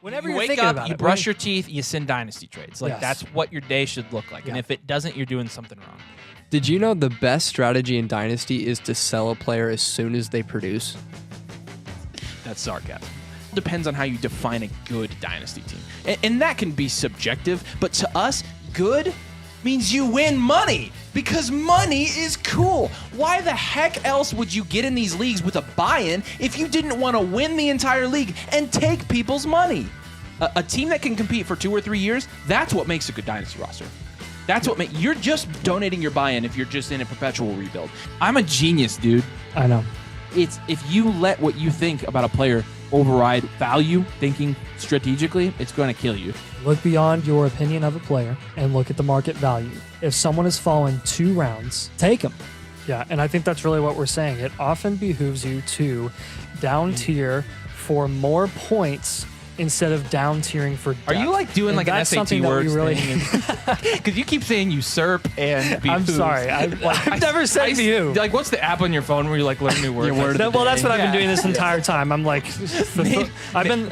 Whenever you you're wake thinking up, about you it, brush your teeth, you send Dynasty trades. Like, Yes. that's what your day should look like. Yeah. And if it doesn't, you're doing something wrong. Did you know the best strategy in Dynasty is to sell a player as soon as they produce? That's sarcasm. Depends on how you define a good Dynasty team. And that can be subjective, but to us, good means you win money because money is cool. Why the heck else would you get in these leagues with a buy-in if you didn't want to win the entire league and take people's money? A team that can compete for 2 or 3 years, that's what makes a good Dynasty roster. That's what you're just donating your buy-in if you're just in a perpetual rebuild. I'm a genius, dude. I know. It's if you let what you think about a player override value, thinking strategically, it's going to kill you. Look beyond your opinion of a player and look at the market value. If someone has fallen 2 rounds, take them. Yeah, and I think that's really what we're saying. It often behooves you to down tier for more points instead of down tiering for depth. Are you like doing And like an that's SAT something that we words really thing? Because you keep saying usurp and I'm behooves. sorry. I've never said I- behoove. Like, what's the app on your phone where you like learn new words? Well, that's what I've been Yeah. doing this entire time. I'm like, I've been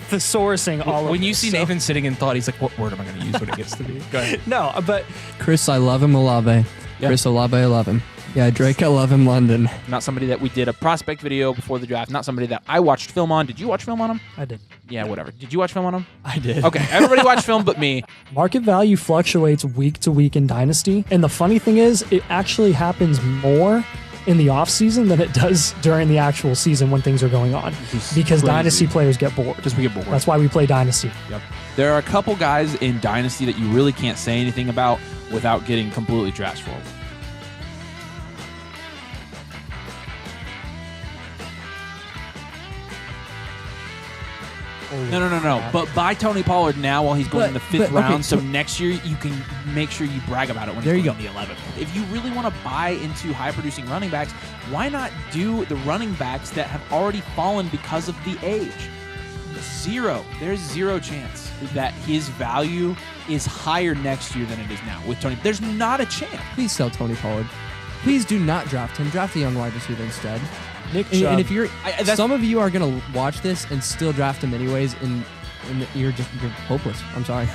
thesaurusing all of When you this, see so- Nathan sitting in thought, he's like, what word am I going to use when it gets to me? Go ahead. No, but Chris, I love him, Olave. Yeah. Chris Olave, I love him. Yeah, Drake, I love him, London. Not somebody that we did a prospect video before the draft. Not somebody that I watched film on. Did you watch film on him? I did. Yeah, whatever. Did you watch film on him? I did. Okay, everybody watched film but me. Market value fluctuates week to week in Dynasty. And the funny thing is, it actually happens more in the offseason than it does during the actual season when things are going on. Because crazy. Dynasty players get bored. Because we get bored. That's why we play Dynasty. Yep. There are a couple guys in Dynasty that you really can't say anything about without getting completely trash for them. No. But buy Tony Pollard now while he's going in the 5th round, okay, so next year you can make sure you brag about it when There he's you going in the 11th. If you really want to buy into high-producing running backs, why not do the running backs that have already fallen because of the age? There's zero chance that his value is higher next year than it is now with Tony. There's not a chance. Please sell Tony Pollard. Please do not draft him. Draft a young wide receiver instead. Nick And if you're, that's- some of you are gonna watch this and still draft him anyways, and you're hopeless. I'm sorry.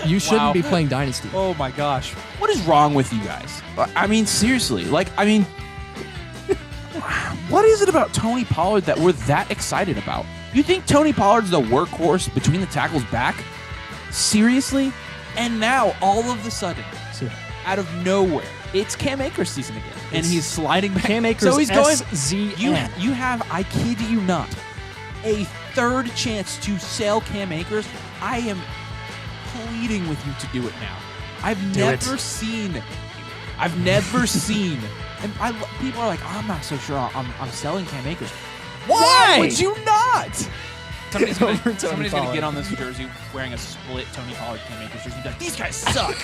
You shouldn't Wow. be playing Dynasty. Oh my gosh. What is wrong with you guys? I mean, seriously. What is it about Tony Pollard that we're that excited about? You think Tony Pollard's the workhorse between the tackles back? Seriously? And now, all of a sudden, out of nowhere, it's Cam Akers season again. And he's sliding back. Cam Akers, so he's going. SZN. You have, I kid you not, a 3rd chance to sell Cam Akers. I am pleading with you to do it now. I've never seen, and people are like, oh, I'm not so sure I'm selling Cam Akers. Why would you not? Somebody's going to get on this jersey wearing a split Tony Pollard Cam Akers jersey and be like, these guys suck.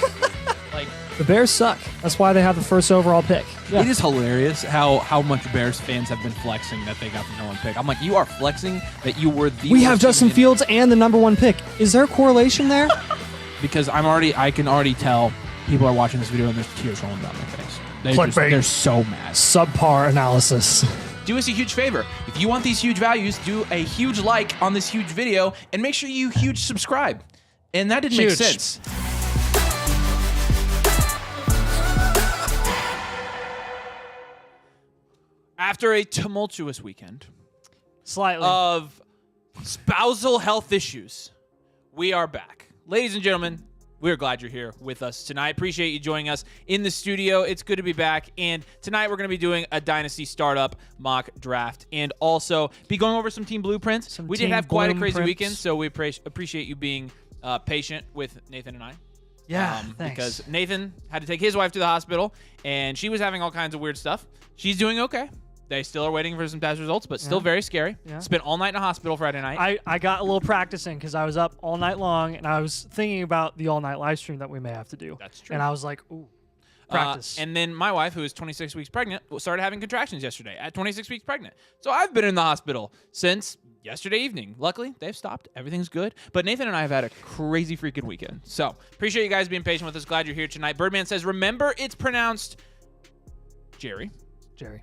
Like, The Bears suck. That's why they have the 1st overall pick. Yeah. It is hilarious how much Bears fans have been flexing that they got the #1 pick. I'm like, you are flexing that you were the We have worst Justin team in- Fields and the #1 pick. Is there a correlation there? Because I can already tell people are watching this video and there's tears rolling down their face. Clickbait. They're so mad. Subpar analysis. Do us a huge favor. If you want these huge values, do a huge like on this huge video and make sure you huge subscribe. And that didn't make Huge. sense. After a tumultuous weekend Slightly. of spousal health issues, we are back. Ladies and gentlemen, we're glad you're here with us tonight. Appreciate you joining us in the studio. It's good to be back. And tonight we're going to be doing a Dynasty Startup mock draft and also be going over some team blueprints. We did team have quite a crazy blueprints. weekend, so we appreciate you being patient with Nathan and I. yeah, thanks. Because Nathan had to take his wife to the hospital, and she was having all kinds of weird stuff. She's doing okay. They still are waiting for some test results, but still very scary. Yeah. Spent all night in a hospital Friday night. I got a little practicing because I was up all night long and I was thinking about the all-night live stream that we may have to do. That's true. And I was like, ooh, practice. And then my wife, who is 26 weeks pregnant, started having contractions yesterday at 26 weeks pregnant. So I've been in the hospital since yesterday evening. Luckily, they've stopped. Everything's good. But Nathan and I have had a crazy freaking weekend. So appreciate you guys being patient with us. Glad you're here tonight. Birdman says, remember, it's pronounced Jerry. Jerry.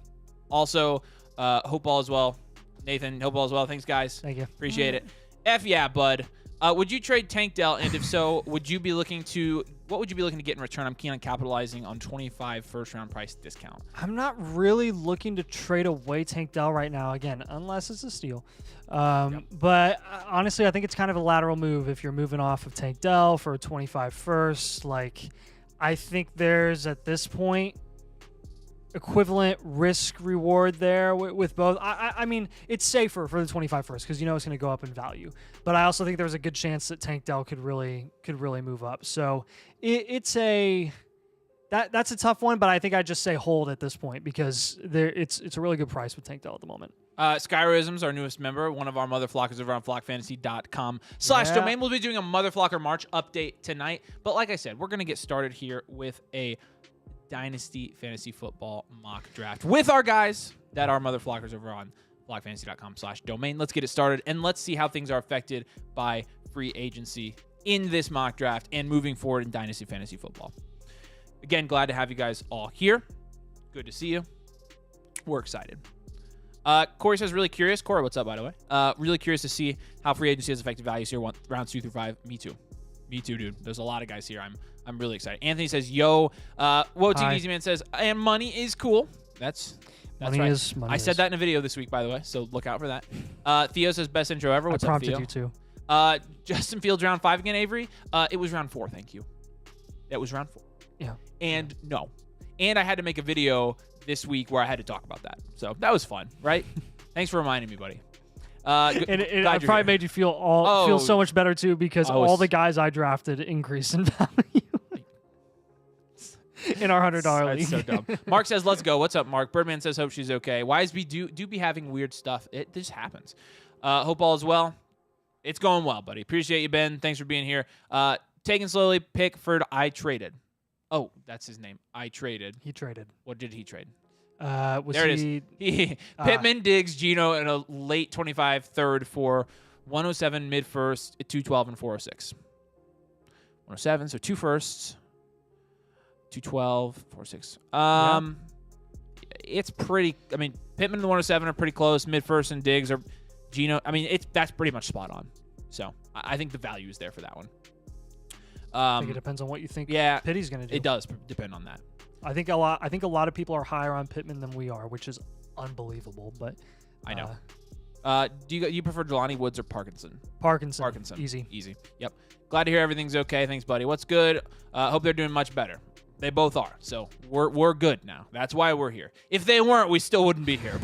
Also, hope all is well. Nathan, hope all is well. Thanks, guys. Thank you. Appreciate it. F yeah, bud. Would you trade Tank Dell? And if so, what would you be looking to get in return? I'm keen on capitalizing on 25 first-round price discount. I'm not really looking to trade away Tank Dell right now, again, unless it's a steal. But honestly, I think it's kind of a lateral move if you're moving off of Tank Dell for a 25 first. Like, I think there's, at this point, equivalent risk reward there with both. I mean, it's safer for the 25 first because you know it's going to go up in value. But I also think there's a good chance that Tank Dell could really move up. So that's a tough one. But I think I'd just say hold at this point because it's a really good price with Tank Dell at the moment. Skyrism's our newest member, one of our Motherflockers over on flockfantasy.com/domain. We'll be doing a Motherflocker March update tonight. But like I said, we're going to get started here with a Dynasty Fantasy Football mock draft with our guys that are Motherflockers over on flockfantasy.com/domain. Let's get it started, and let's see how things are affected by free agency in this mock draft and moving forward in Dynasty Fantasy Football. Again, glad to have you guys all here. Good to see you. We're excited. Corey says, really curious. Corey, what's up, by the way? Really curious to see how free agency has affected values here, rounds 2 through 5. Me too. Me too, dude. There's a lot of guys here. I'm really excited. Anthony says, yo. Whoa, Team Easy Man says, and money is cool. That's money right. is money. I said that in a video this week, by the way, so look out for that. Theo says, best intro ever. What's I up, Theo? prompted you too. Justin Fields, round 5 again, Avery. It was round 4, thank you. That was round 4. Yeah. And no. And I had to make a video this week where I had to talk about that. So that was fun, right? Thanks for reminding me, buddy. And it probably made you feel so much better too because all the guys I drafted increased in value in our $100 league. That's so dumb. Mark says, let's go. What's up, Mark? Birdman says, hope she's okay. Wiseby do be having weird stuff. It just happens. Hope all is well. It's going well, buddy. Appreciate you, Ben. Thanks for being here. Taking slowly, Pickford, I traded. Oh, that's his name. I traded. He traded. What did he trade? There it is. Pittman, Diggs, Geno, and a late 25 third for 107 mid first, 212 and 406. 107, so 2 firsts, 212, 406. It's pretty. I mean, Pittman and the 107 are pretty close. Mid first and Diggs are Geno. I mean, that's pretty much spot on. So I think the value is there for that one. I think it depends on what you think. Yeah, Pitty's going to do. It does depend on that. I think a lot of people are higher on Pittman than we are, which is unbelievable. But I know. Do you prefer Jelani Woods or Parkinson? Parkinson. Easy. Yep. Glad to hear everything's okay. Thanks, buddy. What's good? Hope they're doing much better. They both are. So we're good now. That's why we're here. If they weren't, we still wouldn't be here.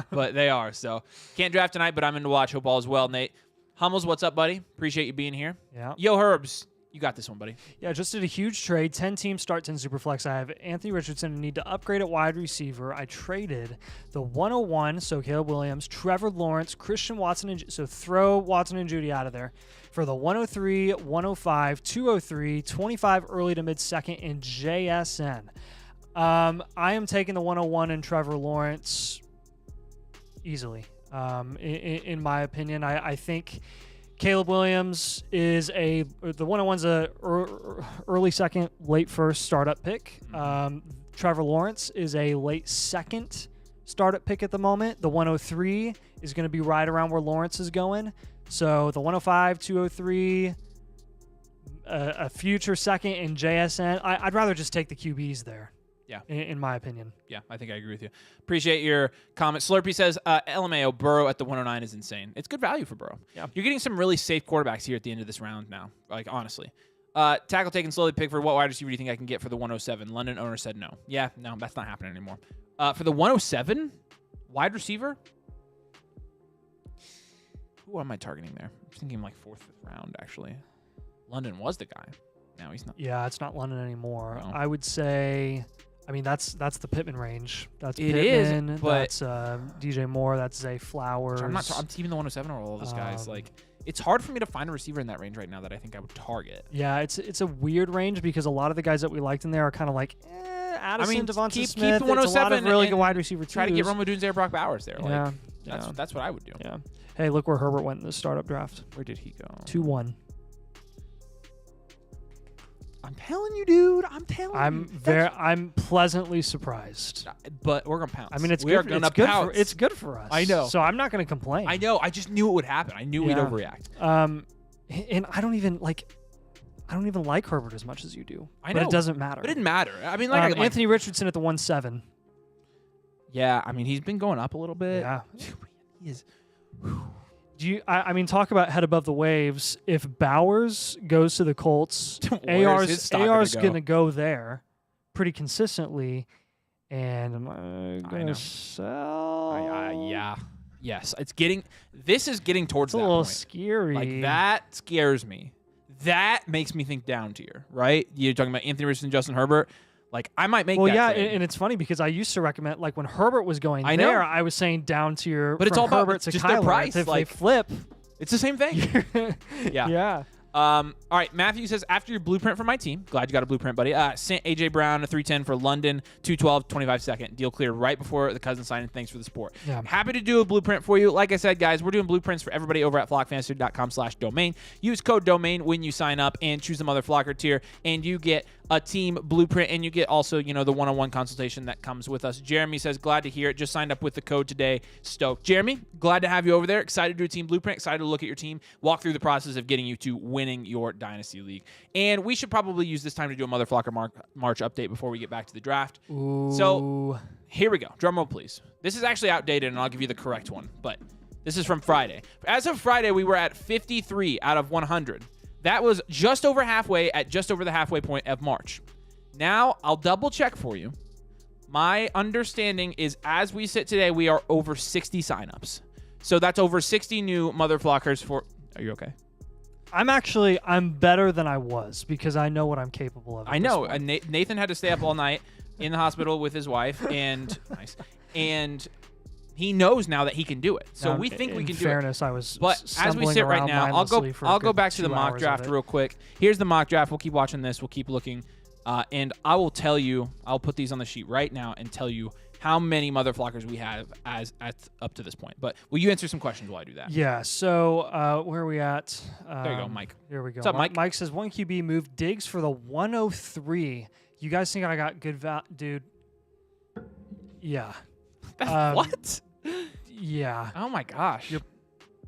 But they are. So can't draft tonight, but I'm in to watch. Hope all is well. Nate Hummels, what's up, buddy? Appreciate you being here. Yeah. Yo, Herbs. You got this one, buddy. Yeah, just did a huge trade. 10 teams start 10 Superflex. I have Anthony Richardson and need to upgrade at wide receiver. I traded the 101, so Caleb Williams, Trevor Lawrence, Christian Watson, so throw Watson and Judy out of there, for the 103, 105, 203, 25 early to mid-second, and JSN. I am taking the 101 and Trevor Lawrence easily. In my opinion, I think Caleb Williams is the 101's a early second, late first startup pick. Trevor Lawrence is a late second startup pick at the moment. The 103 is going to be right around where Lawrence is going. So the 105, 203, a future second in JSN. I'd rather just take the QBs there. Yeah. In my opinion. Yeah, I think I agree with you. Appreciate your comment. Slurpee says, LMAO, Burrow at the 109 is insane. It's good value for Burrow. Yeah. You're getting some really safe quarterbacks here at the end of this round now, like, honestly. Tackle taken slowly, Pickford. What wide receiver do you think I can get for the 107? London owner said no. Yeah, no, that's not happening anymore. For the 107, wide receiver? Who am I targeting there? I'm thinking like 4th round, actually. London was the guy. Now he's not. Yeah, it's not London anymore. No. I would say... I mean, that's the Pittman range. That's it Pittman. Is, but that's DJ Moore. That's Zay Flowers. I'm teaming the 107 or all of those guys. Like, it's hard for me to find a receiver in that range right now that I think I would target. Yeah, it's a weird range because a lot of the guys that we liked in there are kind of like, Addison, Devonta keep Smith. the 107 it's a lot of really good wide receiver twos. Try to get Roma Dunze, Brock Bowers there. Yeah, like, that's what I would do. Yeah. Hey, look where Herbert went in the startup draft. Where did he go? 2-1. I'm telling you, dude. I'm telling you. I'm pleasantly surprised. But we're gonna pounce. I mean, it's we are good. gonna It's good pounce. for it's good for us. I know. So I'm not going to complain. I know. I just knew it would happen. I knew we'd Yeah. overreact. And I don't even like Herbert as much as you do. I know. But it doesn't matter. But it didn't matter. I mean, like Anthony Richardson at the 1.7. Yeah, I mean, he's been going up a little bit. Yeah. He is. Do you? I mean, talk about head above the waves. If Bowers goes to the Colts, Where's his stock AR's gonna go? going to go there pretty consistently. And am I I going know. to sell? Yeah. Yes. This is getting towards It's a that little point. scary. Like, that scares me. That makes me think down tier, right? You're talking about Anthony Richardson, Justin Herbert. Like, I might make Well, that yeah, trade. and it's funny because I used to recommend, like, when Herbert was going I know. there, I was saying down tier. But it's from all about Herbert to just Kyler. their price, If like- they flip, It's the same thing. Yeah. yeah. All right, Matthew says, after your blueprint for my team, glad you got a blueprint, buddy. Sent AJ Brown a 310 for London, 212, 25 second. Deal cleared right before the cousin signing. Thanks for the support. Yeah. Happy to do a blueprint for you. Like I said, guys, we're doing blueprints for everybody over at flockfantasy.com/domain. Use code domain when you sign up and choose the Mother Flocker tier, and you get a team blueprint, and you get also, the one-on-one consultation that comes with us. Jeremy says, glad to hear it. Just signed up with the code today. Stoked. Jeremy, glad to have you over there. Excited to do a team blueprint. Excited to look at your team. Walk through the process of getting you to winning your Dynasty League. And we should probably use this time to do a Mother Flocker March update before we get back to the draft. Ooh. So here we go. Drum roll, please. This is actually outdated, and I'll give you the correct one. But this is from Friday. As of Friday, we were at 53 out of 100. That was just over halfway at just over the halfway point of March. Now, I'll double check for you. My understanding is as we sit today, we are over 60 signups. So that's over 60 new Mother Flockers for... Are you okay? I'm better than I was because I know what I'm capable of. I know. Nathan had to stay up all night in the hospital with his wife, and and he knows now that he can do it. So we think we can do it. In fairness, I was. But as we sit right now, I'll go back to the mock draft real quick. Here's the mock draft. We'll keep watching this. We'll keep looking, and I will tell you. I'll put these on the sheet right now and tell you how many Mother Flockers we have as up to this point. But will you answer some questions while I do that? Yeah. So where are we at? There you go, Mike. Here we go. What's up, Mike? Mike says 1 QB move Diggs for the 103. You guys think I got good dude? Yeah. What? Yeah. Oh my gosh.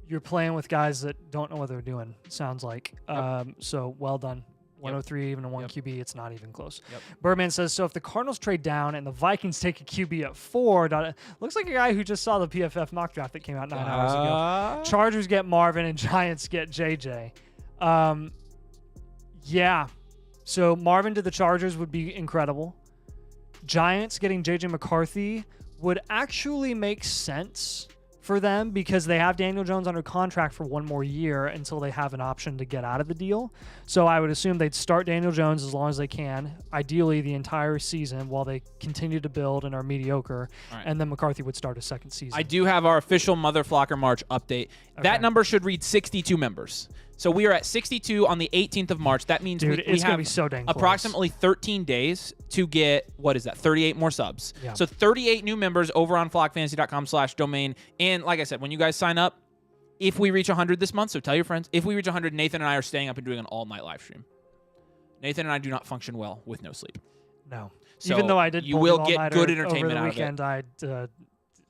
You're playing with guys that don't know what they're doing. Sounds like. Yep. So well done. 103, even a 1 QB, it's not even close. Yep. Birdman says, so if the Cardinals trade down and the Vikings take a QB at 4, looks like a guy who just saw the PFF mock draft that came out 9 hours ago. Chargers get Marvin and Giants get JJ. Yeah. So Marvin to the Chargers would be incredible. Giants getting JJ McCarthy would actually make sense for them because they have Daniel Jones under contract for 1 more year until they have an option to get out of the deal. So I would assume they'd start Daniel Jones as long as they can, ideally the entire season while they continue to build and are mediocre, Right. and then McCarthy would start a second season. I do have our official Mother Flocker March update. Okay. That number should read 62 members. So we are at 62 on the 18th of March. That means Dude, we it's going to have be so dang close. approximately 13 days to get, 38 more subs. Yeah. So 38 new members over on flockfantasy.com/domain. And like I said, when you guys sign up, if we reach 100 this month, so tell your friends, if we reach 100, Nathan and I are staying up and doing an all-night live stream. Nathan and I do not function well with no sleep. No. So Even though I did you pull will the get all-nighter good entertainment over the out of it. weekend,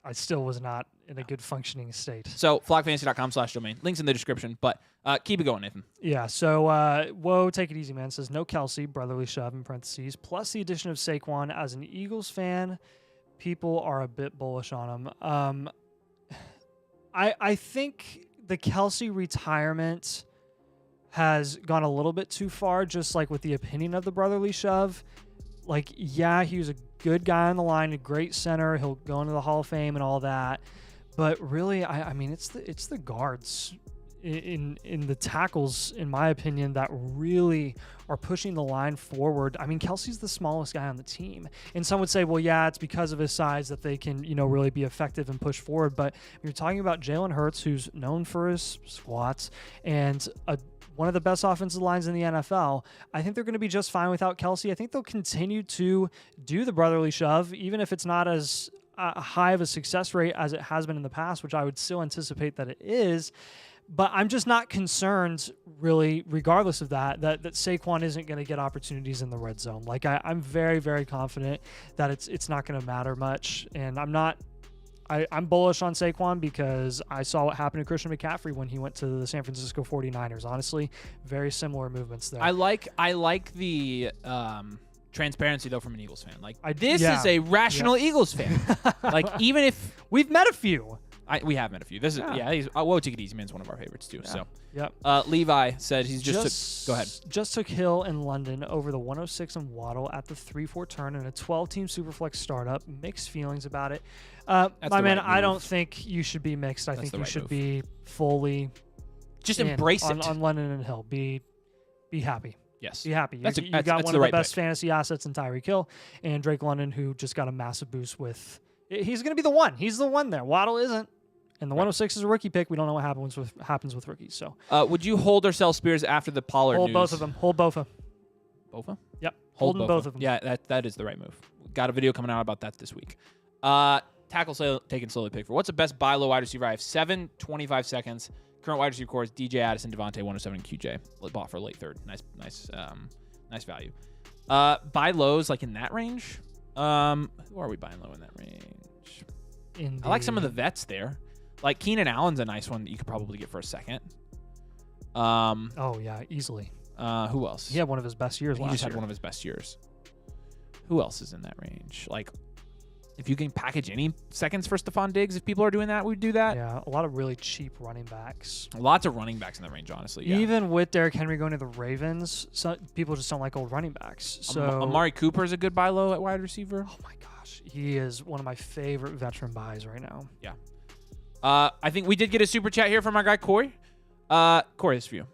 I still was not in a good functioning state. So flockfantasy.com/domain. Links in the description. But keep it going, Nathan. Yeah, so whoa, take it easy, man. Says no Kelsey, brotherly shove in parentheses, plus the addition of Saquon. As an Eagles fan, people are a bit bullish on him. I think the Kelsey retirement has gone a little bit too far, just like with the opinion of the brotherly shove. Like, yeah, he was a good guy on the line, a great center. He'll go into the Hall of Fame and all that. But really, I mean, it's the guards in the tackles, in my opinion, that really are pushing the line forward. I mean, Kelsey's the smallest guy on the team. And some would say, well, yeah, it's because of his size that they can, really be effective and push forward. But you're talking about Jalen Hurts, who's known for his squats, and one of the best offensive lines in the NFL. I think they're going to be just fine without Kelsey. I think they'll continue to do the brotherly shove, even if it's not as high of a success rate as it has been in the past, which I would still anticipate that it is. But I'm just not concerned, really, regardless of that Saquon isn't going to get opportunities in the red zone. Like I'm very, very confident that it's not going to matter much, and I'm bullish on Saquon because I saw what happened to Christian McCaffrey when he went to the San Francisco 49ers. Honestly, very similar movements there. I like the transparency though from an Eagles fan. Like this Yeah. is a rational Eagles fan. Like even if We've met a few. we have met a few. This is he's Whoa, Take It Easy Man's one of our favorites too. Yeah. So Yep. Levi said he's go ahead. Just took Hill in London over the 106 and Waddle at the 3-4 turn in a 12-team Superflex startup. Mixed feelings about it. My the man, right I move. don't think you should be mixed. I think the you right should move. be fully Just in embrace on, it. on London and Hill. Be happy. Yes. Be happy. That's You got one the of the right best pick. fantasy assets in Tyreek Hill and Drake London, who just got a massive boost with. He's going to be the one. He's the one there. Waddle isn't. And the 106 is a rookie pick. We don't know what happens with rookies. So Would you hold or sell Spears after the Pollard hold news? both of them. Hold both of them. Both of them? Yep. Hold Holding both of them. Yeah, that is the right move. Got a video coming out about that this week. Tackle taken slowly pick for. What's the best buy low wide receiver? I have 7, 25 seconds. Current wide receiver core is DJ Addison, Devontae, 107, and QJ. Bought for late third. Nice value. Buy lows like in that range. Who are we buying low in that range? I like some of the vets there. Like Keenan Allen's a nice one that you could probably get for a second. Oh yeah, easily. Who else? He had one of his best years He last just year. had one of his best years. Who else is in that range? Like, if you can package any seconds for Stephon Diggs, if people are doing that, we'd do that. Yeah, a lot of really cheap running backs. Lots of running backs in that range, honestly. Yeah. Even with Derrick Henry going to the Ravens, people just don't like old running backs. So Amari Cooper is a good buy low at wide receiver. oh my gosh, he is one of my favorite veteran buys right now. Yeah. I think we did get a super chat here from our guy Corey. Corey, this for you.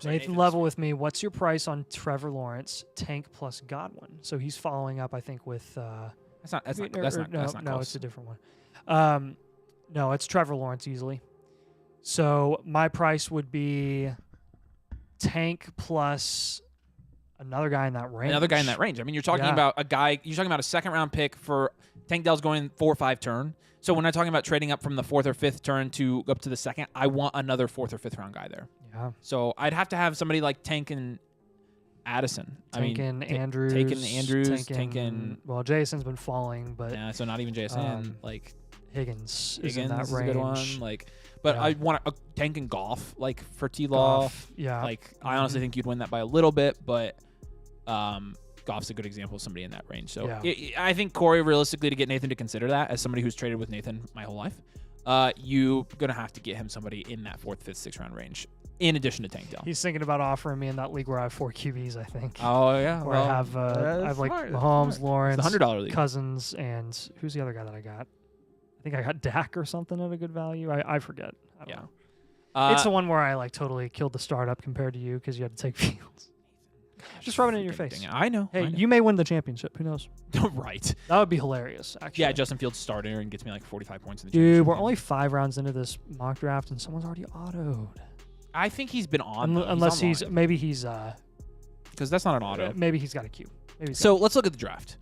Nathan Level with me. What's your price on Trevor Lawrence, Tank plus Godwin? So he's following up, I think, with. That's not no, close. it's a different one. No, it's Trevor Lawrence easily. So my price would be Tank plus another guy in that range. Another guy in that range. I mean, you're talking Yeah. about a guy. You're talking about a second round pick for Tank Dell's going 4 or 5 turn. So when I'm talking about trading up from the 4th or 5th turn to up to the 2nd, I want another 4th or 5th round guy there. Yeah. So I'd have to have somebody like Tank and Addison. Andrews. Tankin. Well, Jason's been falling, but Yeah, so not even JSN. Like Higgins is Higgins in that is a range. good one. Like, but Yeah. I want a Tank and Goff like for T-Law. Goff, yeah. Like I honestly think you'd win that by a little bit, but Goff's a good example of somebody in that range. So I think Corey, realistically, to get Nathan to consider that as somebody who's traded with Nathan my whole life, you gonna have to get him somebody in that 4th, 5th, 6th round range. In addition to Tank Dell. He's thinking about offering me in that league where I have 4 QBs, I think. Oh yeah, Where I have like Mahomes, Lawrence, the $100 league. Cousins, and who's the other guy that I got? I think I got Dak or something at a good value. I forget. I don't know. It's the one where I like totally killed the startup compared to you because you had to take Fields. Just rub it in your face. Dang it. I know. Hey, you may win the championship. Who knows? right. That would be hilarious, actually. Yeah, Justin Fields starter and gets me like 45 points in the Dude, championship we're game. only 5 rounds into this mock draft, and someone's already autoed. I think he's been on. though. Unless he's maybe he's because that's not an auto. maybe he's got a Q. Maybe So let's look at the draft.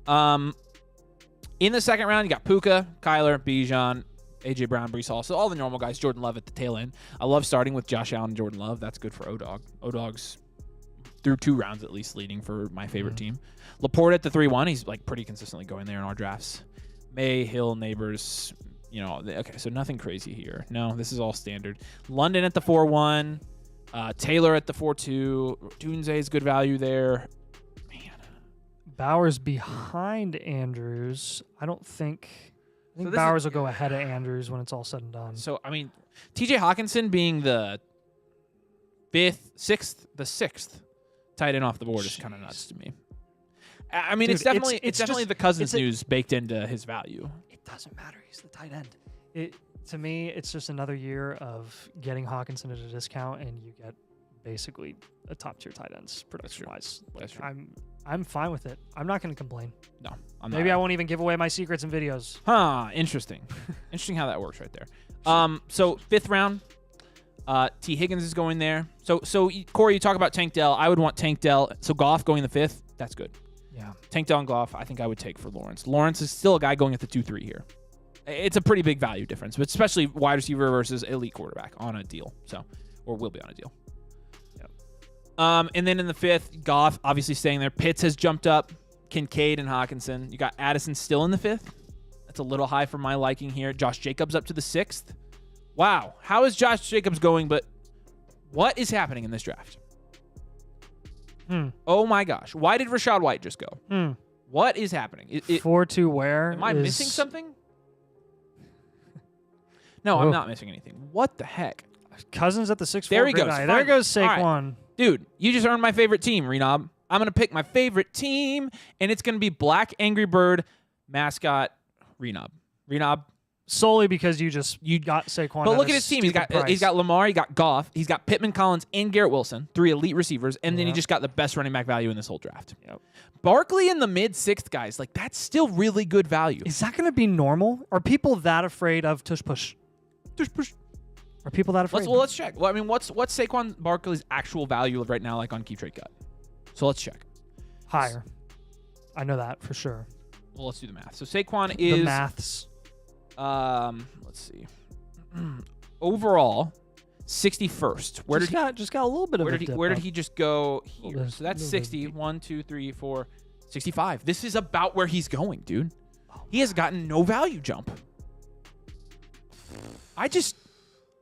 In the 2nd round, you got Puka, Kyler, Bijan, AJ Brown, Brees Hall. So all the normal guys. Jordan Love at the tail end. I love starting with Josh Allen and Jordan Love. That's good for O-Dog. O-Dog's through 2 rounds at least leading for my favorite team. Laporte at the 3-1. He's like pretty consistently going there in our drafts. May, Hill, Neighbors. You know, okay, so nothing crazy here. No, this is all standard. London at the 4-1. Taylor at the 4-2. Dunze is good value there. Man. Bowers behind Andrews. I think this Bowers is- will go ahead of Andrews when it's all said and done. So, I mean, TJ Hawkinson being the 6th tight end off the board is kind of nuts to me. I mean, Dude, it's definitely it's definitely just- the Cousins it's a- news baked into his value. It doesn't matter. He's the tight end. To me, it's just another year of getting Hawkinson at a discount, and you get basically a top tier tight ends production wise. That's true. I'm fine with it. I'm not going to complain. No, I'm not. Maybe I won't even give away my secrets and videos. Huh, interesting. Interesting how that works right there. So 5th round, T. Higgins is going there. So Corey, you talk about Tank Dell. I would want Tank Dell. So Goff going the 5th, that's good. Yeah. Tank Dell and Goff, I think I would take for Lawrence. Lawrence is still a guy going at the 2-3 here. It's a pretty big value difference, but especially wide receiver versus elite quarterback on a deal. So, or will be on a deal. And then in the 5th, Goff obviously staying there. Pitts has jumped up. Kincaid and Hawkinson. You got Addison still in the 5th. That's a little high for my liking here. Josh Jacobs up to the 6th. Wow. How is Josh Jacobs going? But what is happening in this draft? Oh my gosh. Why did Rachaad White just go? What is happening? 4-2 where? Am I missing something? No, I'm not missing anything. What the heck? Cousins at the 6-4. There he goes. There goes Saquon. Right. Dude, you just earned my favorite team, Renob. I'm going to pick my favorite team, and it's going to be Black Angry Bird mascot Renob. Renob. Solely because you got Saquon. But look at his team. He's got Lamar, he got Goff, he's got Pittman, Collins, and Garrett Wilson, 3 elite receivers, and then he just got the best running back value in this whole draft. Yep. Barkley in the mid-6th, guys. Like, that's still really good value. Is that going to be normal? Are people that afraid of tush push? Tush push. Are people that afraid? Let's check. Well, I mean, what's Saquon Barkley's actual value right now, like on Keep Trade Cut? So let's check. Higher. I know that for sure. Well, let's do the math. So Saquon is the maths. Let's see. Overall, 61st. Where did he just got a little bit of a dip where did up. he just go here? Well, So that's no, 60. 1, 2, 3, 4, 65. This is about where he's going, dude. He has gotten no value jump.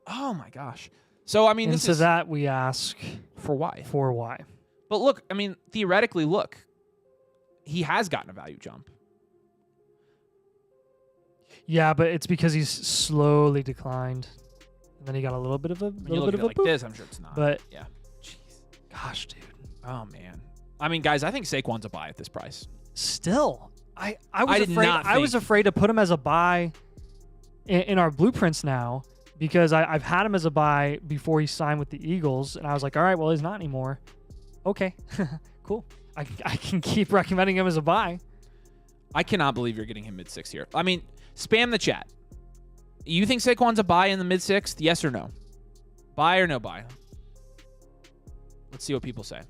Oh my gosh. So I mean, And this to is that we ask for why. for why. But look, I mean, theoretically, look, he has gotten a value jump. Yeah, but it's because he's slowly declined, and then he got a little bit of a You look at it like boop. this, I'm sure it's not. But yeah. Jeez. gosh, dude. Oh man. I mean, guys, I think Saquon's a buy at this price. Still, I was did afraid to put him as a buy in our blueprints now because I've had him as a buy before he signed with the Eagles, and I was like, all right, well, he's not anymore. Okay, cool. I can keep recommending him as a buy. I cannot believe you're getting him mid-6th here. I mean, spam the chat. You think Saquon's a buy in the mid-6th? Yes or no? Buy or no buy? Let's see what people say.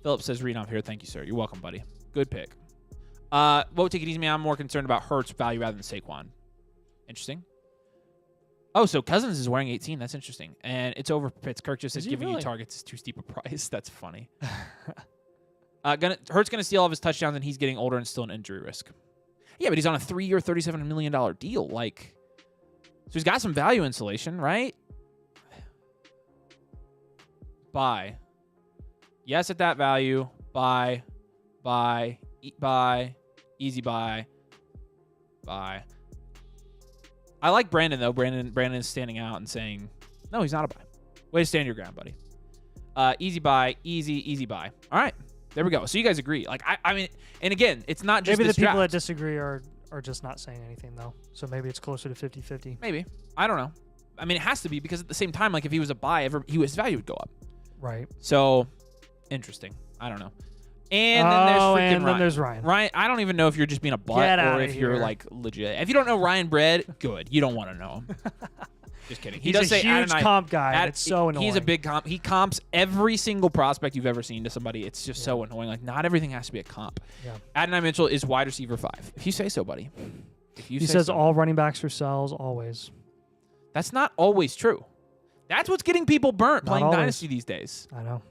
Philip says, read off here. Thank you, sir. You're welcome, buddy. Good pick. Whoa, take it easy, man. I'm more concerned about Hurts' value rather than Saquon. Interesting. Oh, so Cousins is wearing 18. That's interesting. And it's over Pitts. Kirk just says giving you targets is too steep a price. That's funny. Hurts going to steal all of his touchdowns, and he's getting older and still an injury risk. Yeah, but he's on a 3-year, $37 million deal. Like, so he's got some value insulation, right? Buy. Yes, at that value. Buy. Buy. Buy. Easy buy. Buy. I like Brandon, though. Brandon is standing out and saying, no, he's not a buy. Way to stand your ground, buddy. Easy buy. Easy buy. All right. There we go. So you guys agree. Like, I mean, and again, it's not just maybe this the people draft. that disagree are just not saying anything, though. So maybe it's closer to 50-50. Maybe. I don't know. I mean, it has to be because at the same time, like, if he was a buy, his value would go up. Right. So, interesting. I don't know. And then there's freaking Ryan. There's Ryan. Ryan, I don't even know if you're just being a butt Get or outta if you're here. like legit. If you don't know Ryan Bread, good. You don't want to know him. Just kidding. He He's does a say huge comp guy. And it's so annoying. He's a big comp. He comps every single prospect you've ever seen to somebody. It's just so annoying. Like, not everything has to be a comp. Yeah. Adonai Mitchell is wide receiver 5. If you say so, buddy. He says all running backs are sells always. That's not always true. That's what's getting people burnt Not playing always. Dynasty these days. I know.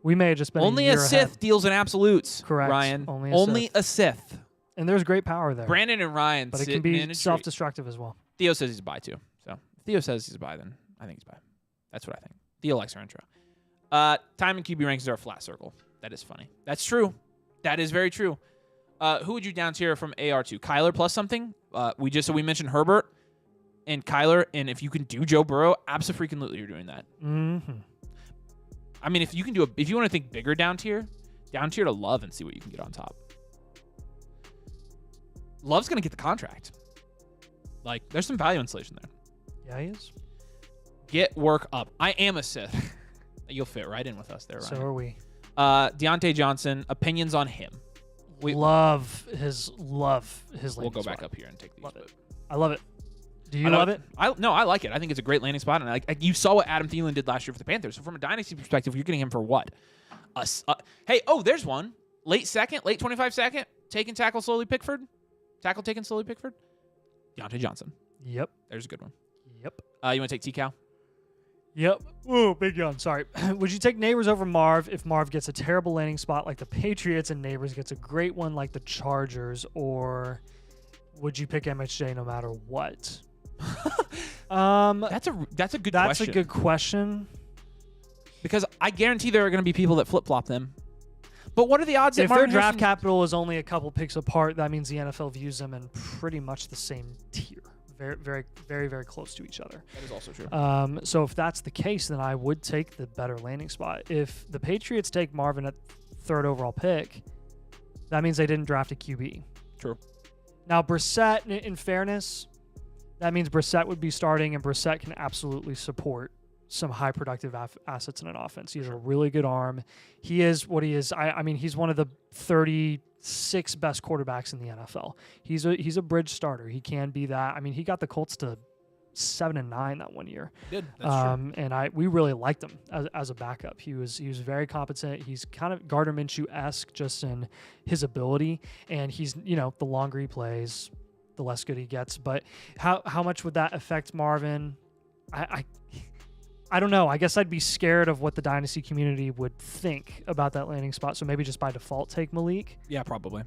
We may have just been Only a a year Sith ahead. deals in absolutes, Correct. Ryan. Only a Sith. And there's great power there. Brandon and Ryan but it sitting can in be a tree. self-destructive as well. Theo says he's a buy too. So if Theo says he's a buy, then I think he's a buy. That's what I think. Theo likes our intro. Time and QB rankings are a flat circle. That is funny. That's true. That is very true. Who would you down tier from AR to? Kyler plus something? We mentioned Herbert and Kyler, and if you can do Joe Burrow, absolutely you're doing that. Mm-hmm. I mean, if you want to think bigger down tier to Love and see what you can get on top. Love's going to get the contract. Like, there's some value insulation there. Yeah, he is. Get work up. I am a Sith. You'll fit right in with us there, Ryan. So are we. Deontay Johnson, opinions on him. Love his We'll landing go back spot. up here and take these. Love it. but- I love it. Do you love it? No, I like it. I think it's a great landing spot. And you saw what Adam Thielen did last year for the Panthers. So from a dynasty perspective, you're getting him for what? Hey, there's one. Late 25 second, taking tackle slowly Pickford. Tackle taken slowly, Pickford? Deontay Johnson. Yep. There's a good one. Yep. You want to take T-Cow? Yep. Ooh, big yawn. Sorry. Would you take Neighbors over Marv if Marv gets a terrible landing spot like the Patriots and Neighbors gets a great one like the Chargers, or would you pick MHJ no matter what? That's a good question. That's a good question. Because I guarantee there are going to be people that flip-flop them. But what are the odds that If their Marvin draft Harrison... capital is only a couple picks apart, that means the NFL views them in pretty much the same tier. Very, very, very, very close to each other. That is also true. So if that's the case, then I would take the better landing spot. If the Patriots take Marvin at 3rd overall pick, that means they didn't draft a QB. True. Now, Brissett, in fairness, that means Brissett would be starting, and Brissett can absolutely support some high productive assets in an offense. He has a really good arm. He is what he is. I mean, he's one of the 36 best quarterbacks in the NFL. He's a bridge starter. He can be that. I mean, he got the Colts to 7-9 that one year. He did. That's true. And we really liked him as a backup. He was very competent. He's kind of Gardner Minshew-esque just in his ability, and he's, the longer he plays, the less good he gets. But how much would that affect Marvin? I don't know. I guess I'd be scared of what the Dynasty community would think about that landing spot. So maybe just by default take Malik. Yeah, probably.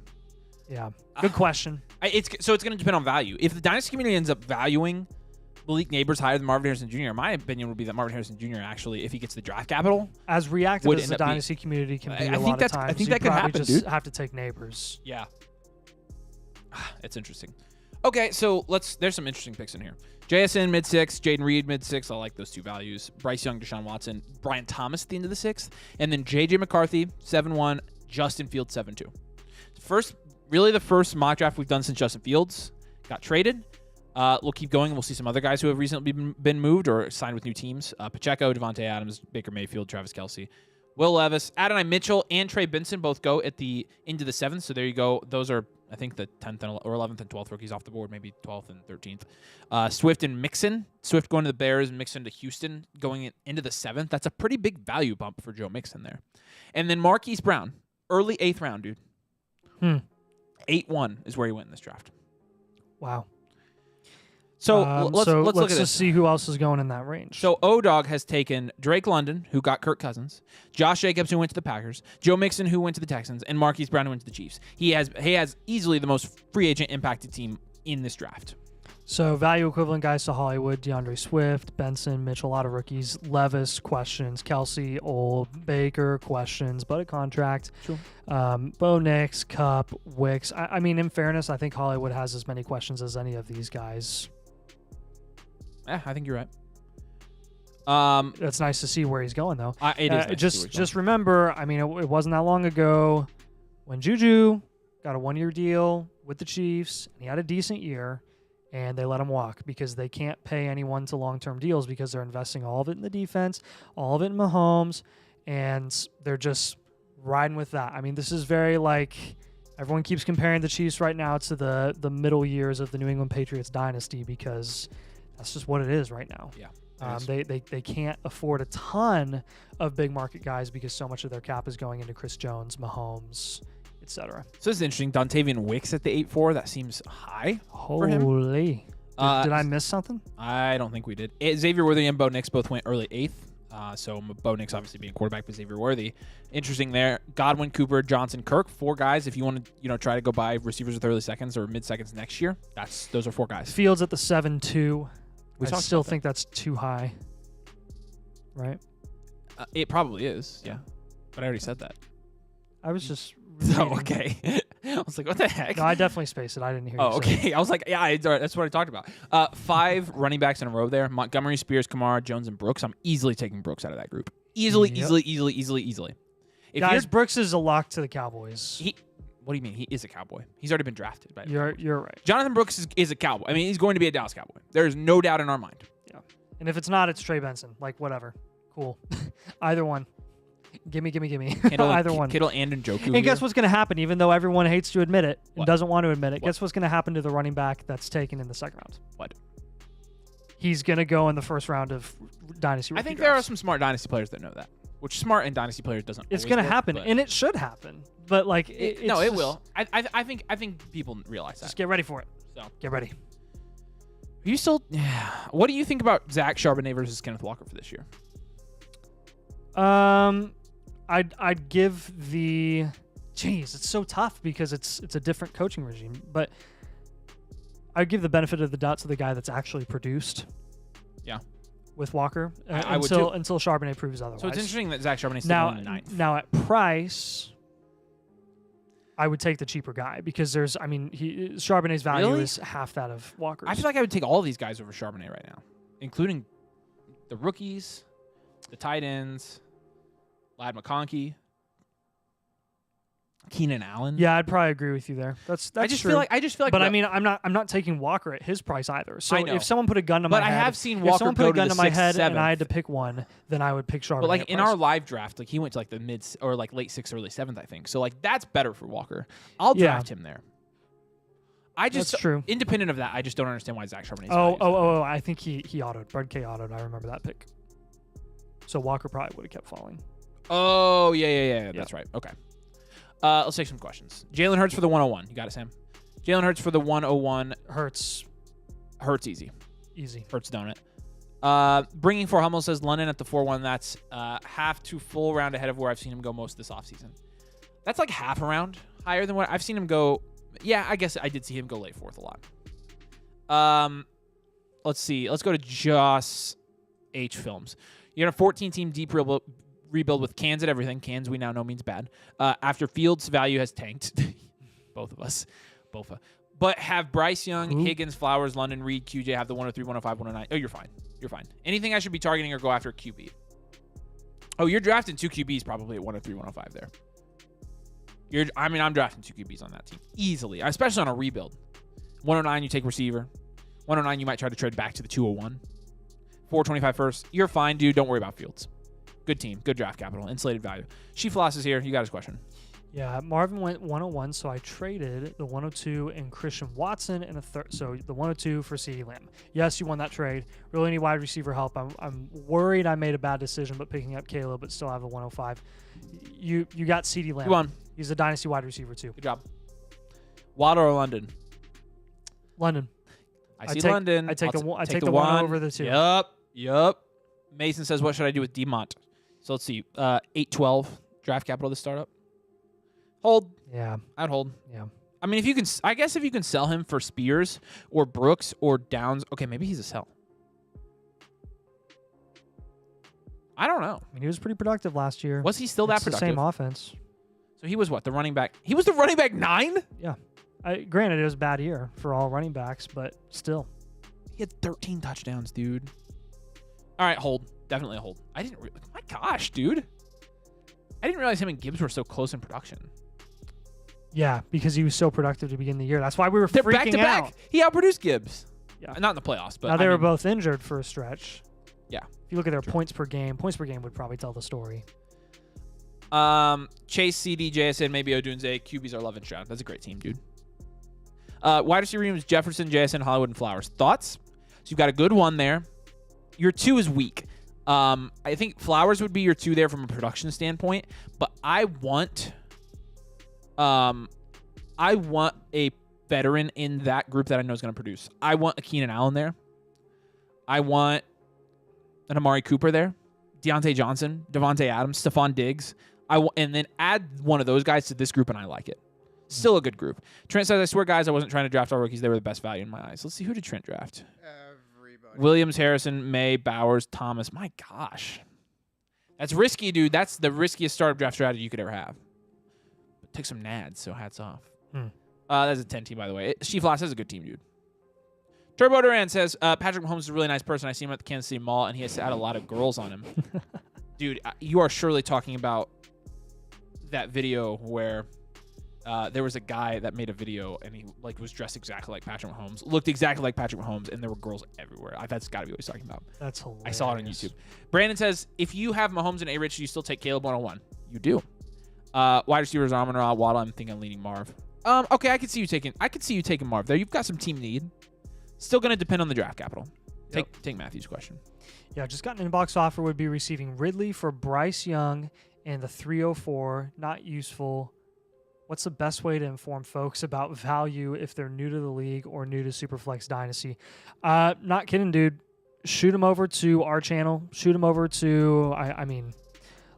Yeah. Good question. It's going to depend on value. If the Dynasty community ends up valuing Malik Neighbors higher than Marvin Harrison Jr., my opinion would be that Marvin Harrison Jr. actually, if he gets the draft capital, as reactive as the Dynasty community can be, a lot of times, I think that could happen, just dude. Have to take Neighbors. Yeah. It's interesting. Okay, so there's some interesting picks in here. JSN mid-6, Jaden Reed mid-6. I like those two values. Bryce Young, Deshaun Watson, Brian Thomas at the end of the 6th. And then JJ McCarthy, 7-1, Justin Fields, 7-2. The first mock draft we've done since Justin Fields got traded. We'll keep going, and we'll see some other guys who have recently been moved or signed with new teams. Pacheco, Devontae Adams, Baker Mayfield, Travis Kelce, Will Levis, Adonai Mitchell, and Trey Benson both go at the end of the 7th. So there you go. Those are, I think, the 10th or 11th and 12th rookies off the board, maybe 12th and 13th. Swift and Mixon. Swift going to the Bears, Mixon to Houston, going into the 7th. That's a pretty big value bump for Joe Mixon there. And then Marquise Brown, early 8th round, dude. 8-1 is where he went in this draft. Wow. So let's look at this. Just see who else is going in that range. So O-Dog has taken Drake London, who got Kirk Cousins, Josh Jacobs, who went to the Packers, Joe Mixon, who went to the Texans, and Marquise Brown, who went to the Chiefs. He has easily the most free agent impacted team in this draft. So value equivalent guys to Hollywood: DeAndre Swift, Benson, Mitchell, a lot of rookies. Levis, questions. Kelce, Old, Baker, questions, but a contract. Sure. Bo Nix, Cup, Wicks. I mean, in fairness, I think Hollywood has as many questions as any of these guys. Yeah, I think you're right. It's nice to see where he's going, though. It is nice just remember, I mean, it wasn't that long ago when Juju got a 1-year deal with the Chiefs, and he had a decent year, and they let him walk because they can't pay anyone to long-term deals because they're investing all of it in the defense, all of it in Mahomes, and they're just riding with that. I mean, this is very like everyone keeps comparing the Chiefs right now to the middle years of the New England Patriots dynasty because that's just what it is right now. Yeah. They can't afford a ton of big market guys because so much of their cap is going into Chris Jones, Mahomes, etc. So this is interesting. Dontavian Wicks at the 8-4. That seems high for him. Holy. Did I miss something? I don't think we did. Xavier Worthy and Bo Nix both went early 8th. So Bo Nix obviously being quarterback, but Xavier Worthy. Interesting there. Godwin, Cooper, Johnson, Kirk. 4 guys. If you want to try to go buy receivers with early seconds or mid seconds next year, those are 4 guys. Fields at the 7-2. I still think that's too high. Right? It probably is. Yeah. But I already said that. I was just... Oh, okay. I was like, what the heck? No, I definitely spaced it. I didn't hear you say okay. I was like, yeah, that's what I talked about. 5 running backs in a row there. Montgomery, Spears, Kamara, Jones, and Brooks. I'm easily taking Brooks out of that group. Easily. If Guys, Brooks is a lock to the Cowboys. What do you mean? He is a Cowboy. He's already been drafted. You're right. Jonathan Brooks is a Cowboy. I mean, he's going to be a Dallas Cowboy. There is no doubt in our mind. Yeah. And if it's not, it's Trey Benson. Like, whatever. Cool. Either one. Gimme. Either one. Kittle and Njoku. And guess what's going to happen, even though everyone hates to admit it and What? doesn't want to admit it? What? Guess what's going to happen to the running back that's taken in the 2nd round? What? He's going to go in the 1st round of Dynasty I rookie think there are drafts. some smart Dynasty players that know that. which smart and dynasty players doesn't. It's always going to work, happen, but and it should happen. But like, no, it just- will. I think people realize that. Just get ready for it. So. Get ready. You still? What do you think about Zach Charbonnet versus Kenneth Walker for this year? I'd give the. Jeez, it's so tough because it's a different coaching regime, but I'd give the benefit of the doubt to the guy that's actually produced. Yeah. With Walker, I would too. until Charbonnet proves otherwise. So it's interesting that Zach Charbonnet still in the ninth. Now at price, I would take the cheaper guy because Charbonnet's value Really? is half that of Walker's. I feel like I would take all these guys over Charbonnet right now, including the rookies, the tight ends, Lad McConkey, Keenan Allen. Yeah, I'd probably agree with you there. That's I just true. feel like But I mean, I'm not taking Walker at his price either. So I know. if someone put a gun to my But I head, have seen if Walker someone go put a to gun the to my 6th, head and 7th. I had to pick one, then I would pick Charbonnet. But like at in price. our live draft, like he went to like the mid or like late 6th, early 7th, I think. So like that's better for Walker. I'll Yeah. draft him there. I just That's true. Independent of that, I just don't understand why Zach Charbonnet's Oh! I think he autoed. Brad K autoed. I remember that pick. So Walker probably would have kept falling. Oh yeah. That's right. Okay. Let's take some questions. Jalen Hurts for the 101. You got it, Sam. Jalen Hurts for the 101. Hurts Easy. easy. Hurts donut. Bringing for Hummel says London at the 4-1. That's half to full round ahead of where I've seen him go most of this offseason. That's like half a round higher than what I've seen him go. Yeah, I guess I did see him go late 4th a lot. Let's see. Let's go to Joss H Films. You're in a 14-team deep rebuild with cans at everything. Cans we now know means bad. After Fields' value has tanked. Both of us. Bofa. But have Bryce Young, Higgins, Flowers, London, Reed, QJ have the 103, 105, 109. Oh, you're fine. You're fine. Anything I should be targeting or go after a QB? Oh, you're drafting 2 QBs probably at 103, 105 there. I'm drafting 2 QBs on that team easily, especially on a rebuild. 109, you take receiver. 109, you might try to trade back to the 201. 425 first. You're fine, dude. Don't worry about Fields. Good team. Good draft capital. Insulated value. She-Floss is here. You got his question. Yeah, Marvin went 101, so I traded the 102 and Christian Watson in a third. So the 102 for CeeDee Lamb. Yes, you won that trade. Really need wide receiver help. I'm worried I made a bad decision, but picking up Caleb, but still have the 105. You got CeeDee Lamb. You won. He's a dynasty wide receiver too. Good job. Waddle or London? London. I see take- London. I take I'll the one- I take take the one over the 2. Yup. Mason says, what should I do with Demont? So let's see. 8-12 draft capital to start up. Hold. Yeah. I'd hold. Yeah. I mean, I guess if you can sell him for Spears or Brooks or Downs, okay, maybe he's a sell. I don't know. I mean, he was pretty productive last year. Was he still that It's the productive? same offense. So he was what? The running back? He was the running back 9? Yeah. Granted, it was a bad year for all running backs, but still. He had 13 touchdowns, dude. All right, hold. Definitely a hold. My gosh, dude. I didn't realize him and Gibbs were so close in production. Yeah, because he was so productive to begin the year. That's why we were They're freaking back to out. back. He outproduced Gibbs. Yeah. Not in the playoffs, but Now they were both injured for a stretch. Yeah. If you look at their points per game would probably tell the story. Chase, CD, JSN, maybe Odunze. QBs are Love and Stroud. That's a great team, dude. Wide receiver rooms, Jefferson, JSN, Hollywood, and Flowers. Thoughts? So you've got a good one there. Your 2 is weak. I think Flowers would be your 2 there from a production standpoint, but I want a veteran in that group that I know is going to produce. I want a Keenan Allen there. I want an Amari Cooper there. Deontay Johnson, Devontae Adams, Stephon Diggs. And then add one of those guys to this group, and I like it. Still a good group. Trent says, I swear, guys, I wasn't trying to draft all rookies. They were the best value in my eyes. Let's see, who did Trent draft? Everybody. Williams, Harrison, May, Bowers, Thomas. My gosh. That's risky, dude. That's the riskiest startup draft strategy you could ever have. But took some nads, so hats off. That's a 10 team, by the way. She-Floss is a good team, dude. Turbo Duran says, Patrick Mahomes is a really nice person. I see him at the Kansas City Mall, and he has had a lot of girls on him. Dude, you are surely talking about that video where there was a guy that made a video, and he was dressed exactly like Patrick Mahomes, looked exactly like Patrick Mahomes, and there were girls everywhere. That's got to be what he's talking about. That's hilarious. I saw it on YouTube. Brandon says, if you have Mahomes and A-Rich, do you still take Caleb 101? You do. Wide receivers, Amon-Ra, Waddle. I'm thinking leaning Marv. Okay, I could see you taking Marv there. You've got some team need. Still going to depend on the draft capital. Take Matthew's question. Yeah, just got an inbox offer. Would be receiving Ridley for Bryce Young and the 304. Not useful. What's the best way to inform folks about value if they're new to the league or new to Superflex Dynasty? Not kidding, dude. Shoot them over to our channel. Shoot them over to, I mean,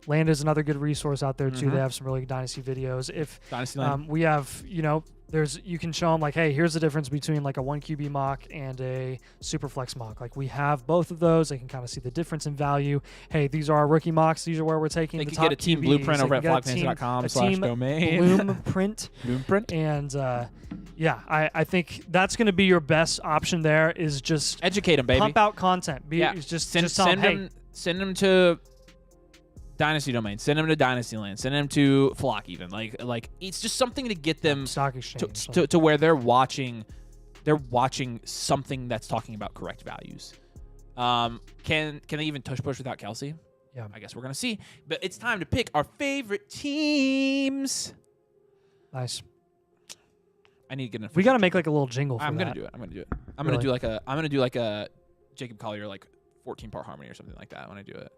Land is another good resource out there, too. They have some really good Dynasty videos. If Dynasty Land. we have, you can show them, like, hey, here's the difference between, like, a 1QB mock and a Superflex mock. Like, we have both of those. They can kind of see the difference in value. Hey, these are our rookie mocks. These are where we're taking They the can top get a team QBs. blueprint over at They can get flockfantasy.com/domain. Blueprint. Blueprint. And, I think that's going to be your best option there is just Educate them, baby. pump out content. Just tell them, hey, send them to Dynasty Domain. Send them to Dynasty Land. Send them to Flock. Even like it's just something to get them stock exchange to where they're watching something that's talking about correct values. Can they even tush push without Kelsey? Yeah, I guess we're gonna see. But it's time to pick our favorite teams. Nice. I need to get an. We got to make like a little jingle for I'm that. gonna do it. I'm gonna do it. I'm Really? gonna do like a Jacob Collier 14-part harmony or something like that when I do it.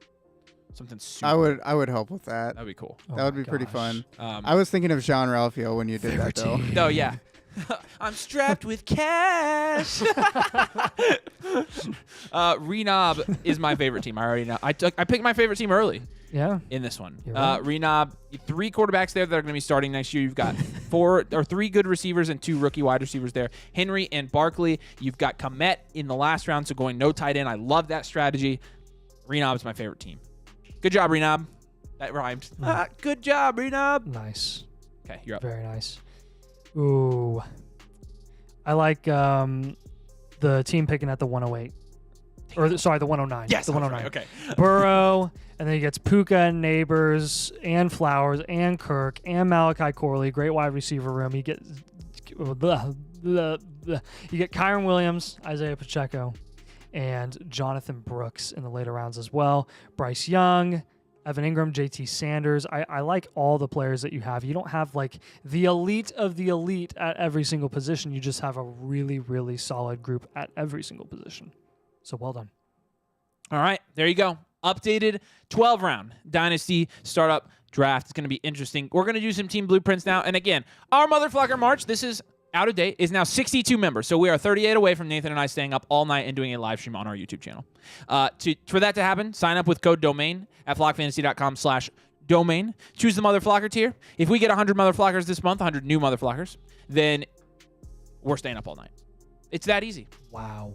Something super. I would help with that. That'd be cool. Oh That would my be pretty gosh. fun. Um, I was thinking of Jean Ralphio when you did that, though. No, yeah. I'm strapped with cash. Renob is my favorite team. I already know. I picked my favorite team early Yeah. in this one. You're right. Renob, 3 quarterbacks there that are going to be starting next year. You've got 3 good receivers and 2 rookie wide receivers there. Henry and Barkley. You've got Komet in the last round, so going no tight end. I love that strategy. Renob is my favorite team. Good job, Renob. That rhymed. Good job, Renob. Nice. Okay, you're up. Very nice. Ooh. I like the team picking at the 108. Or, sorry, the 109. Yes, the 109. Okay. Burrow, and then he gets Puka and Neighbors and Flowers and Kirk and Malachi Corley. Great wide receiver room. You get Kyron Williams, Isaiah Pacheco, and Jonathan Brooks in the later rounds as well. Bryce Young, Evan Ingram, JT Sanders. I like all the players that you have. You don't have like the elite of the elite at every single position. You just have a really, really solid group at every single position. So well done. All right, there you go. Updated 12-round Dynasty Startup Draft. It's going to be interesting. We're going to do some team blueprints now. And again, our Motherflocker March, this is out of date, is now 62 members. So we are 38 away from Nathan and I staying up all night and doing a live stream on our YouTube channel. For that to happen, sign up with code DOMAIN at flockfantasy.com/domain. Choose the Motherflocker tier. If we get 100 Motherflockers this month, 100 new Motherflockers, then we're staying up all night. It's that easy. Wow.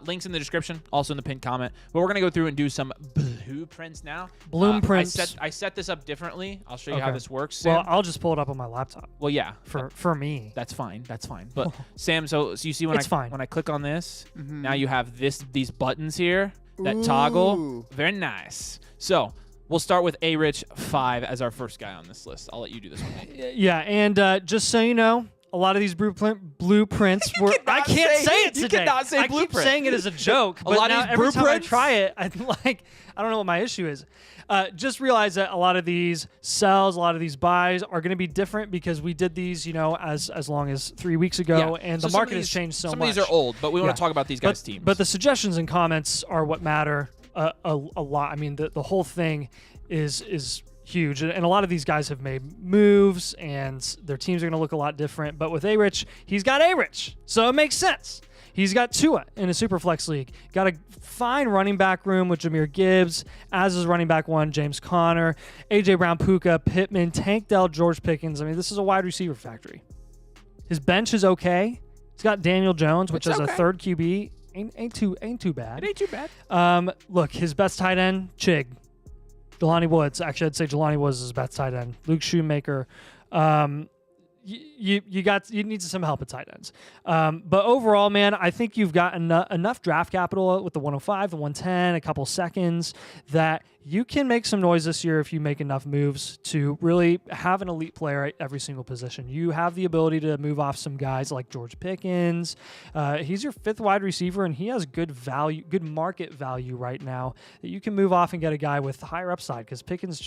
Links in the description, also in the pinned comment. But we're going to go through and do some blueprints now. Blueprints. I set this up differently. I'll show you how Okay. this works, Sam. Well, I'll just pull it up on my laptop Well, yeah. for me. That's fine. That's fine. But Sam, so you see when It's fine. when I click on this, Mhm. now you have these buttons here that toggle. Ooh. Very nice. So we'll start with A-Rich 5 as our first guy on this list. I'll let you do this one, Nate. Yeah, and just so you know, a lot of these blueprints were. I can't say it today. You cannot say I blueprint. keep saying it as a joke. But lot of now these every time I blueprints? try it, I don't know what my issue is. Just realize that a lot of these sells, a lot of these buys are going to be different because we did these, as long as 3 weeks ago, Yeah. and So the some market of has these- changed so much. Some of these are old, but we want Yeah. to talk about these guys' teams. But the suggestions and comments are what matter a lot. I mean, the whole thing is huge, and a lot of these guys have made moves, and their teams are going to look a lot different. But with A-Rich, he's got A-Rich, so it makes sense. He's got Tua in a Superflex league. Got a fine running back room with Jahmyr Gibbs, as is running back 1, James Conner, A.J. Brown, Puka, Pittman, Tank Dell, George Pickens. I mean, this is a wide receiver factory. His bench is okay. He's got Daniel Jones, which It's is okay. a third QB. Ain't too bad. it ain't too bad. Look, his best tight end, Chig. Jelani Woods. Actually, I'd say Jelani Woods is his best tight end. Luke Shoemaker. You need some help at tight ends. But overall, man, I think you've got enough draft capital with the 105, the 110, a couple seconds that you can make some noise this year if you make enough moves to really have an elite player at every single position. You have the ability to move off some guys like George Pickens. He's your 5th wide receiver, and he has good value, good market value right now that you can move off and get a guy with higher upside because Pickens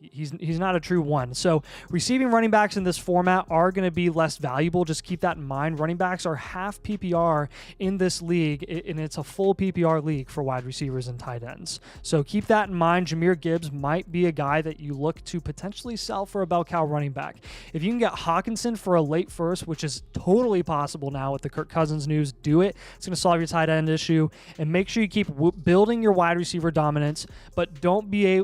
He's not a true one. So receiving running backs in this format are going to be less valuable. Just keep that in mind. Running backs are half PPR in this league, and it's a full PPR league for wide receivers and tight ends. So keep that in mind. Jahmyr Gibbs might be a guy that you look to potentially sell for a bell cow running back. If you can get Hawkinson for a late first, which is totally possible now with the Kirk Cousins news, do it. It's going to solve your tight end issue, and make sure you keep building your wide receiver dominance, but don't be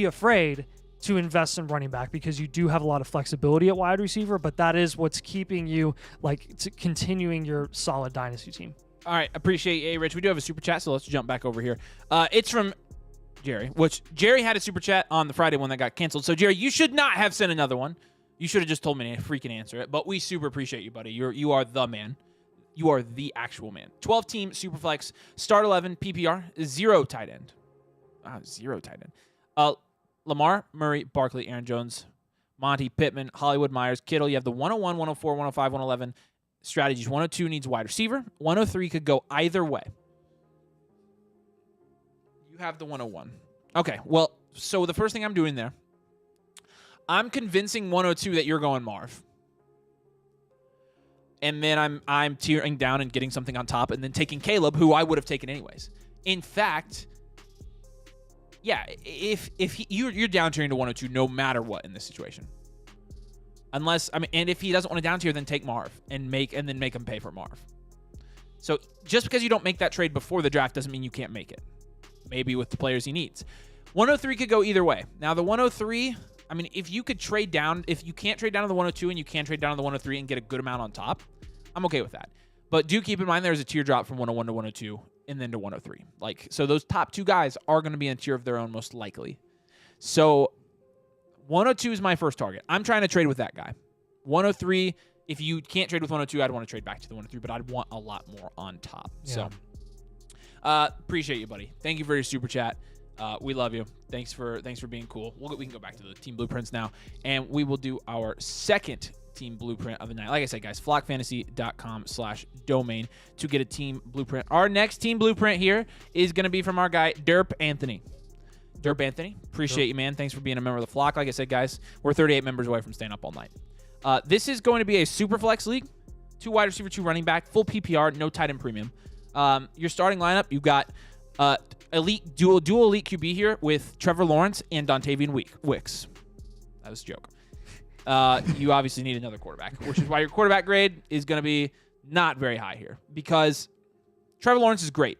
afraid to invest in running back, because you do have a lot of flexibility at wide receiver, but that is what's keeping you continuing your solid dynasty team. All right, appreciate you, Rich. We do have a super chat, so let's jump back over here. It's from Jerry, which Jerry had a super chat on the Friday one that got canceled. So Jerry, you should not have sent another one. You should have just told me to freaking answer it. But we super appreciate you, buddy. You are the man. You are the actual man. 12-team Superflex, start 11, PPR, 0 tight end. 0 tight end. Lamar, Murray, Barkley, Aaron Jones, Monty, Pittman, Hollywood, Myers, Kittle. You have the 101, 104, 105, 111 strategies. 102 needs wide receiver. 103 could go either way. You have the 101. Okay, well, so the first thing I'm doing there, I'm convincing 102 that you're going Marv. And then I'm tearing down and getting something on top, and then taking Caleb, who I would have taken anyways. In fact, yeah, if you're down tiering to 102 no matter what in this situation. Unless, and if he doesn't want to down tier, then take Marv and then make him pay for Marv. So just because you don't make that trade before the draft doesn't mean you can't make it. Maybe with the players he needs. 103 could go either way. Now the 103, if you could trade down, if you can't trade down to the 102 and you can trade down to the 103 and get a good amount on top, I'm okay with that. But do keep in mind there's a tier drop from 101 to 102 and then to 103. So those top two guys are going to be in a tier of their own most likely. So 102 is my first target. I'm trying to trade with that guy. 103, if you can't trade with 102, I'd want to trade back to the 103, but I'd want a lot more on top. Yeah. So appreciate you, buddy. Thank you for your super chat. We love you. Thanks for being cool. We can go back to the team blueprints now, and we will do our second team blueprint of the night. Like I said, guys, flockfantasy.com/domain to get a team blueprint. Our next team blueprint here is going to be from our guy, Derp Anthony. Derp Anthony, appreciate you, man. Thanks for being a member of the flock. Like I said, guys, we're 38 members away from staying up all night. This is going to be a super flex league. 2 wide receiver, 2 running back, full PPR, no tight end premium. Your starting lineup, you've got elite dual elite QB here with Trevor Lawrence and Dontavian Wicks. That was a joke. You obviously need another quarterback, which is why your quarterback grade is going to be not very high here, because Trevor Lawrence is great.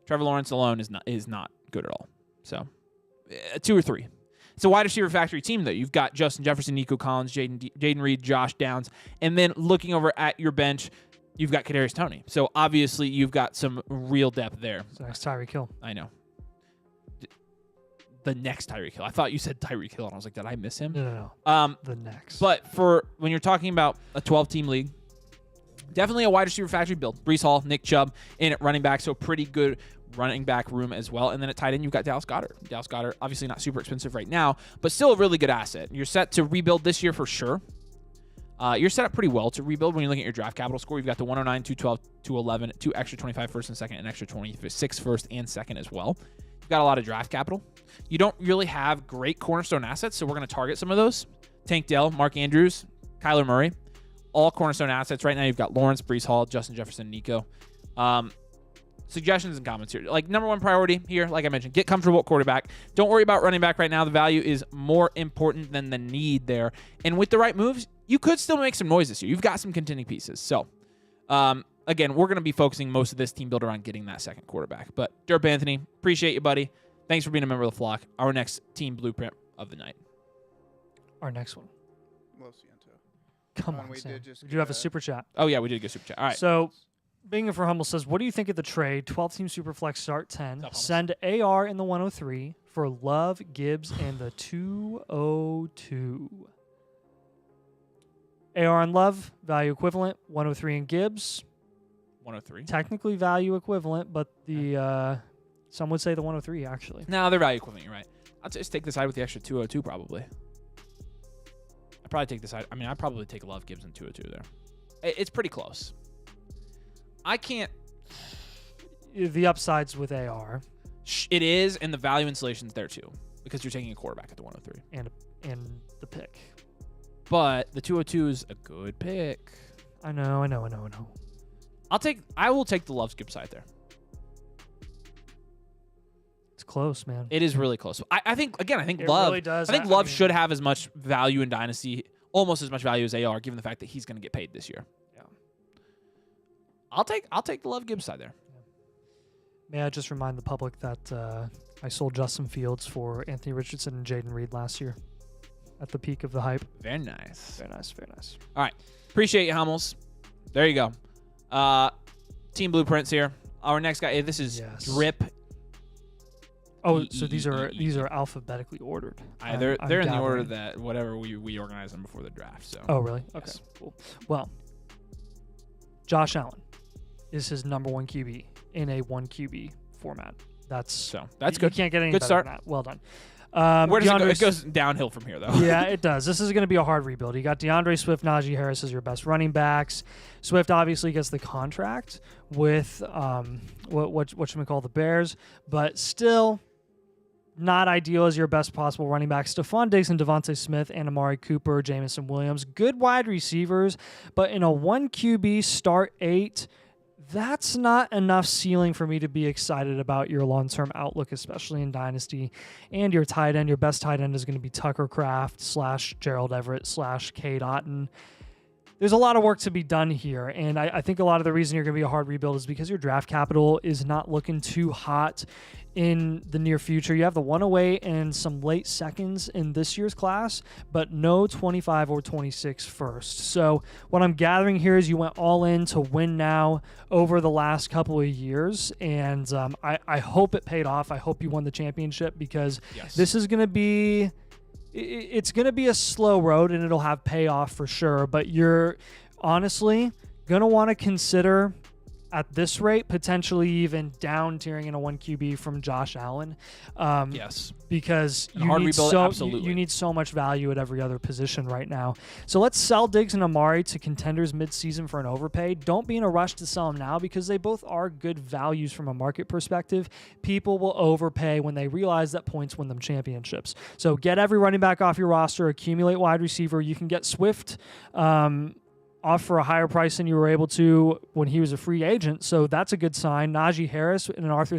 Trevor Lawrence alone is not good at all. So 2 or 3. It's a wide receiver factory team, though. You've got Justin Jefferson, Nico Collins, Jaden Reed, Josh Downs, and then looking over at your bench, you've got Kadarius Toney. So obviously you've got some real depth there. So next Tyreek Hill. I know. The next Tyreek Hill. I thought you said Tyreek Hill, and I was like, did I miss him? No. The next. But for when you're talking about a 12-team league, definitely a wide receiver factory build. Breece Hall, Nick Chubb in at running back, so pretty good running back room as well. And then at tight end, you've got Dallas Goedert. Dallas Goedert, obviously not super expensive right now, but still a really good asset. You're set to rebuild this year for sure. You're set up pretty well to rebuild when you're looking at your draft capital score. You've got the 109, 212, 211, 2 extra 25 first and second, and extra 26 first and second as well. You've got a lot of draft capital. You don't really have great cornerstone assets, so we're going to target some of those. Tank Dell, Mark Andrews, Kyler Murray, all cornerstone assets. Right now, you've got Lawrence, Breece Hall, Justin Jefferson, Nico. Suggestions and comments here. Number one priority here, like I mentioned, get comfortable at quarterback. Don't worry about running back right now. The value is more important than the need there. And with the right moves, you could still make some noise this year. You've got some contending pieces. So, again, we're going to be focusing most of this team builder on getting that second quarterback. But Derp Anthony, appreciate you, buddy. Thanks for being a member of the flock. Our next team blueprint of the night. Our next one. Lo siento. Come on, Sam. We do have a super chat. Oh, yeah, we did get super chat. All right. So, Being for Humble says, what do you think of the trade? 12-team Superflex start 10. Send AR in the 103 for Love, Gibbs, and the 202. AR and Love, value equivalent. 103 and Gibbs. 103. Technically value equivalent, but the some would say the 103, actually. No, they're value equivalent. You're right. I'll just take the side with the extra 202, probably. I'd probably take the side. I'd probably take Love, Gibbs, and 202 there. It's pretty close. I can't. The upsides with AR. It is, and the value installation's there too. because you're taking a quarterback at the 103. and the pick. But the 202 is a good pick. I know. I will take the Love skip side there. It's close, man. It is really close. I think It Love. really does. I think I Love mean- should have as much value in Dynasty, almost as much value as AR, given the fact that he's going to get paid this year. Yeah. I'll take the Love Gibbs side there. May I just remind the public that I sold Justin Fields for Anthony Richardson and Jaden Reed last year at the peak of the hype. Very nice. Very nice, very nice. All right. Appreciate you, Hummels. There you go. Team blueprints here. Our next guy. This is Yes. Drip. Oh, so these are alphabetically ordered. They're I'm in the order gathering. that whatever we organize them before the draft. So. Oh, really? Okay, Yes. cool. Well, Josh Allen is his number 1 QB in a 1 QB format. That's that's you good. can't get any Good better start. than that. Well done. Where does it go? It DeAndre goes downhill from here, though. Yeah, it does. This is going to be a hard rebuild. You got DeAndre Swift, Najee Harris as your best running backs. Swift obviously gets the contract with what should we call the Bears, but still not ideal as your best possible running back. Stephon Diggs and Devontae Smith and Amari Cooper, Jamison Williams, good wide receivers, but in a 1 QB start 8, that's not enough ceiling for me to be excited about your long-term outlook, especially in Dynasty. And your tight end, your best tight end is going to be Tucker Kraft / Gerald Everett / Cade Otton. There's a lot of work to be done here, and I think a lot of the reason you're going to be a hard rebuild is because your draft capital is not looking too hot in the near future. You have the 108 and some late seconds in this year's class, but no 25 or 26 first. So what I'm gathering here is you went all in to win now over the last couple of years, and I hope it paid off. I hope you won the championship because this is going to be... It's going to be a slow road and it'll have payoff for sure, but you're honestly going to want to consider at this rate potentially even down tiering in a 1 QB from Josh Allen. Yes. Because In a hard rebuild, absolutely. you need so much value at every other position right now. So let's sell Diggs and Amari to contenders midseason for an overpay. Don't be in a rush to sell them now because they both are good values from a market perspective. People will overpay when they realize that points win them championships. So get every running back off your roster, accumulate wide receiver. You can get Swift off for a higher price than you were able to when he was a free agent. So that's a good sign. Najee Harris and an Arthur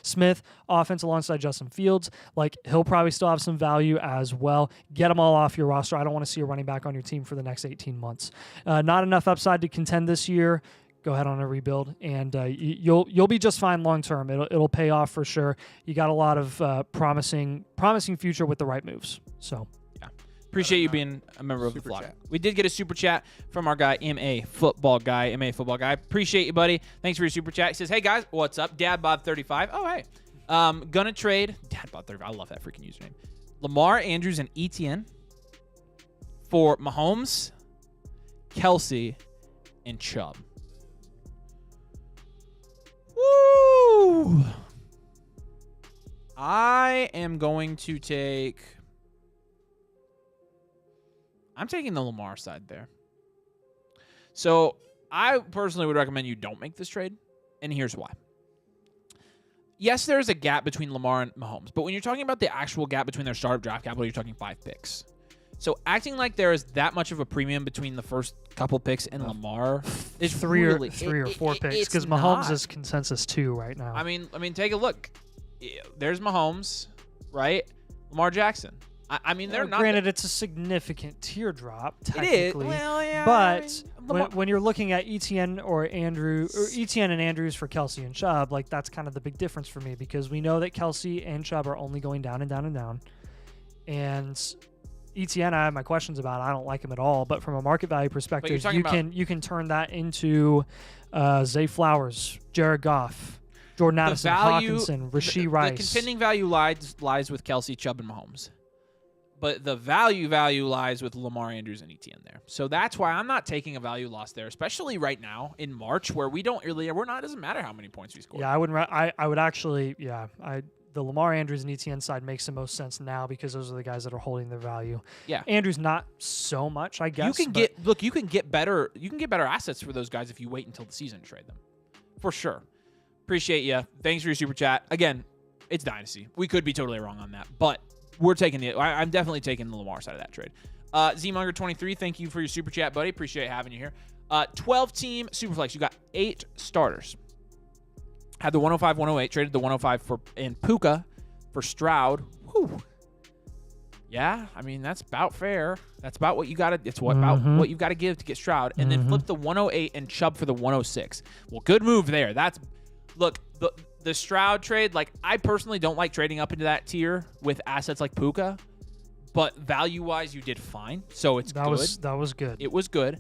Smith offense alongside Justin Fields. Like, he'll probably still have some value as well. Get them all off your roster. I don't want to see a running back on your team for the next 18 months. Not enough upside to contend this year. Go ahead on a rebuild, and you'll be just fine long term. It'll pay off for sure. You got a lot of promising future with the right moves. So. Appreciate you being a member of the Super flock. chat. We did get a super chat from our guy, MA Football Guy. Appreciate you, buddy. Thanks for your super chat. He says, hey, guys, what's up? DadBob35. Oh, hey. Gonna trade. DadBob35. I love that freaking username. Lamar, Andrews, and Etienne for Mahomes, Kelsey, and Chubb. Woo! I am going to take... I'm taking the Lamar side there. So I personally would recommend you don't make this trade, and here's why. Yes, there's a gap between Lamar and Mahomes, but when you're talking about the actual gap between their startup draft capital, you're talking 5 picks. So acting like there is that much of a premium between the first couple picks and Lamar is three really, or four picks it's because Mahomes not. is consensus 2 right now. I mean, take a look. There's Mahomes, right? Lamar Jackson. I mean, they're not. Granted, it's a significant teardrop It is. technically. Well, yeah. But Lamar- when you're looking at Etienne or Etienne and Andrews for Kelsey and Chubb, like, that's kind of the big difference for me because we know that Kelsey and Chubb are only going down and down and down. And Etienne, I have my questions about. I don't like him at all. But from a market value perspective, you can turn that into Zay Flowers, Jared Goff, Jordan Addison, Hawkinson, Rashee Rice. The contending value lies with Kelsey, Chubb, and Mahomes. But the value lies with Lamar, Andrews, and Etienne there. So that's why I'm not taking a value loss there, especially right now in March where it doesn't matter how many points we score. Yeah, I would actually, the Lamar, Andrews, and Etienne side makes the most sense now because those are the guys that are holding their value. Yeah. Andrews not so much, I guess. You can get better assets for those guys if you wait until the season to trade them. For sure. Appreciate you. Thanks for your super chat. Again, It's Dynasty. We could be totally wrong on that, but we're taking it. I'm definitely taking the Lamar side of that trade. Zmonger23, thank you for your super chat, buddy. Appreciate having you here. 12-team Superflex. You got 8 starters. Had the 105, 108. Traded the 105 in Puka for Stroud. Whew. Yeah, I mean, that's about fair. That's about what you got to. It's about what you've got to give to get Stroud, and then flip the 108 and Chubb for the 106. Well, good move there. Look, the Stroud trade. Like, I personally don't like trading up into that tier with assets like Puka, but value-wise, you did fine. So it's good. That was good. It was good,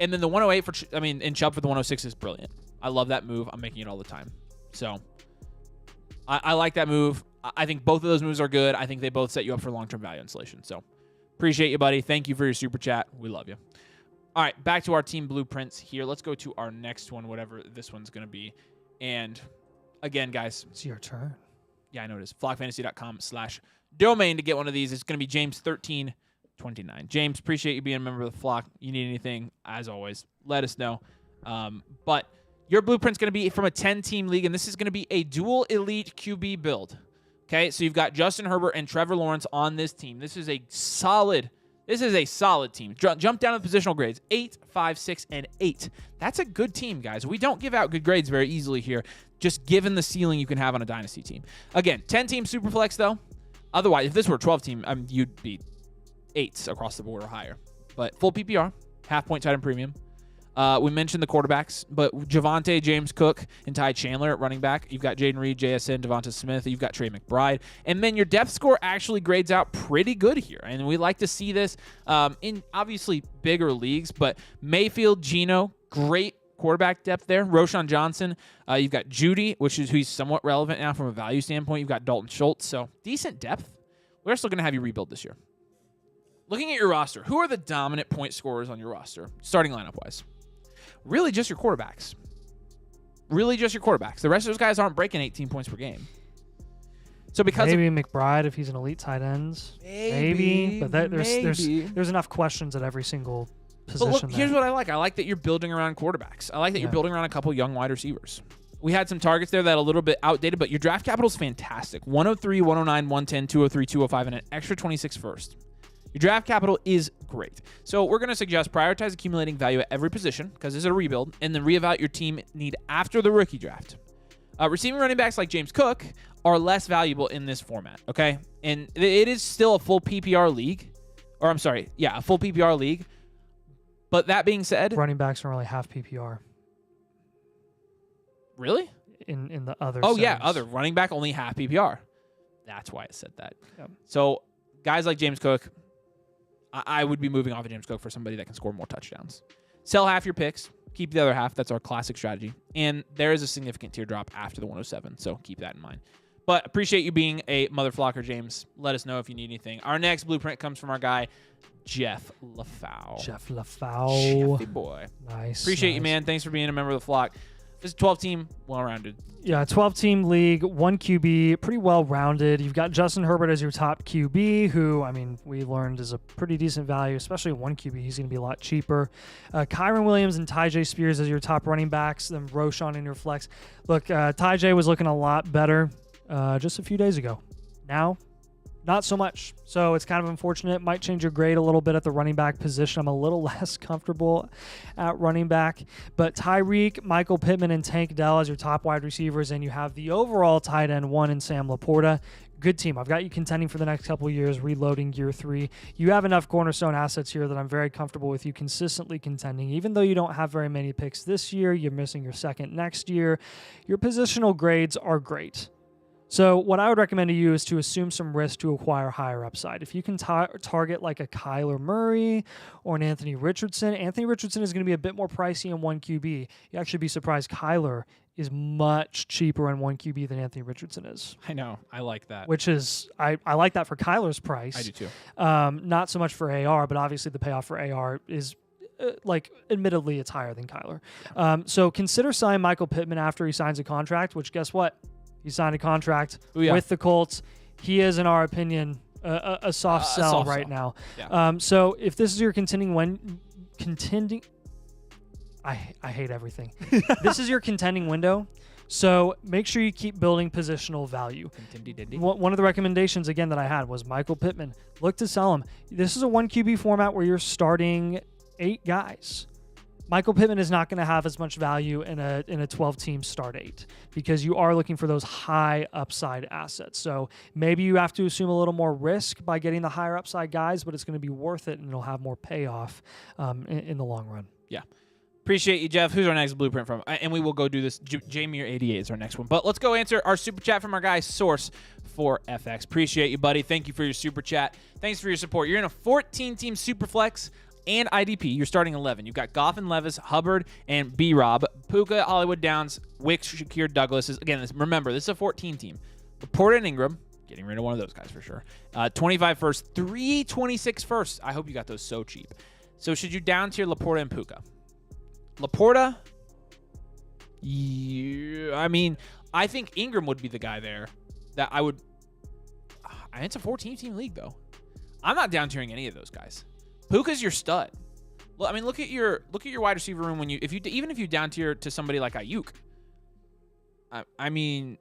and then the 108 and Chubb for the 106 is brilliant. I love that move. I'm making it all the time. So I like that move. I think both of those moves are good. I think they both set you up for long-term value installation. So appreciate you, buddy. Thank you for your super chat. We love you. All right, back to our team blueprints here. Let's go to our next one, whatever this one's going to be. And again, guys. It's your turn. Yeah, I know it is. flockfantasy.com/domain to get one of these. It's going to be James1329. James, appreciate you being a member of the flock. You need anything, as always, let us know. But your blueprint's going to be from a 10-team league, and this is going to be a dual elite QB build. Okay, so you've got Justin Herbert and Trevor Lawrence on this team. This is a solid team. Jump down to the positional grades. 8, 5, 6, and 8. That's a good team, guys. We don't give out good grades very easily here, just given the ceiling you can have on a dynasty team. Again, 10-team Superflex, though. Otherwise, if this were a 12-team, you'd be 8s across the board or higher. But full PPR, half-point tight end premium. We mentioned the quarterbacks, but Javonte, James Cook, and Ty Chandler at running back. You've got Jaden Reed, JSN, Devonta Smith. You've got Trey McBride. And then your depth score actually grades out pretty good here. And we like to see this in obviously bigger leagues, but Mayfield, Geno, great quarterback depth there. Roshan Johnson. You've got Judy, who's somewhat relevant now from a value standpoint. You've got Dalton Schultz. So decent depth. We're still going to have you rebuild this year. Looking at your roster, who are the dominant point scorers on your roster, starting lineup-wise? Really just your quarterbacks. The rest of those guys aren't breaking 18 points per game. So because maybe McBride if he's an elite tight end. Maybe. But there's enough questions at every single position. But look, here's what I like. I like that you're building around quarterbacks. I like that you're building around a couple young wide receivers. We had some targets there that are a little bit outdated, but your draft capital is fantastic. 103, 109, 110, 203, 205, and an extra 26 first. Your draft capital is great. So we're going to suggest prioritize accumulating value at every position because this is a rebuild, and then reevaluate your team need after the rookie draft. Receiving running backs like James Cook are less valuable in this format, okay? And it is still a full PPR league. Or I'm sorry, a full PPR league. But that being said... running backs are only half PPR. Really? In the other Oh, sense. yeah, other. Running back only half PPR. That's why it said that. Yep. So guys like James Cook... I would be moving off of James Cook for somebody that can score more touchdowns. Sell half your picks, keep the other half. That's our classic strategy. And there is a significant tier drop after the 107, so keep that in mind. But appreciate you being a mother flocker, James. Let us know if you need anything. Our next blueprint comes from our guy, Jeff LaFau. Jeffy boy. Nice. Appreciate you, man. Thanks for being a member of the flock. This is a 12-team, well-rounded. Yeah, 12-team league, 1 QB, pretty well-rounded. You've got Justin Herbert as your top QB, who, I mean, we learned is a pretty decent value, especially 1 QB. He's going to be a lot cheaper. Kyron Williams and Tyjae Spears as your top running backs, then Roshan in your flex. Look, Tyjae was looking a lot better just a few days ago. Now, not so much. So it's kind of unfortunate. Might change your grade a little bit at the running back position. I'm a little less comfortable at running back. But Tyreek, Michael Pittman, and Tank Dell as your top wide receivers. And you have the overall tight end 1 in Sam Laporta. Good team. I've got you contending for the next couple of years, reloading year 3. You have enough cornerstone assets here that I'm very comfortable with you consistently contending. Even though you don't have very many picks this year, you're missing your second next year. Your positional grades are great. So what I would recommend to you is to assume some risk to acquire higher upside. If you can target like a Kyler Murray or an Anthony Richardson is going to be a bit more pricey in 1 QB. You actually be surprised Kyler is much cheaper in 1 QB than Anthony Richardson is. I know. I like that. Which is, I like that for Kyler's price. I do too. Not so much for AR, but obviously the payoff for AR is admittedly it's higher than Kyler. Yeah. So consider signing Michael Pittman after he signs a contract, which guess what? He signed a contract with the Colts. He is, in our opinion, a soft sell right now. Yeah. So if this is your contending, I hate everything. This is your contending window. So make sure you keep building positional value. One of the recommendations, again, that I had was Michael Pittman. Look to sell him. This is a 1 QB format where you're starting 8 guys. Michael Pittman is not going to have as much value in a 12-team start 8 because you are looking for those high upside assets. So maybe you have to assume a little more risk by getting the higher upside guys, but it's going to be worth it and it'll have more payoff in the long run. Yeah. Appreciate you, Jeff. Who's our next blueprint from? And we will go do this. Jamir88 is our next one. But let's go answer our super chat from our guy, Source for FX. Appreciate you, buddy. Thank you for your super chat. Thanks for your support. You're in a 14-team super flex and IDP. You're starting 11. You've got Goff and Levis, Hubbard, and B-Rob. Puka, Hollywood Downs, Wicks, Shakir, Douglas. Remember, this is a 14 team. Laporta and Ingram, getting rid of one of those guys for sure. 25 first, 326 first. I hope you got those so cheap. So should you down tier Laporta and Puka? Laporta, yeah, I mean, I think Ingram would be the guy there that I would. It's a 14-team league though. I'm not down tiering any of those guys. Puka's your stud. Look, I mean, look at your wide receiver room even if you down tier to somebody like Ayuk. I mean,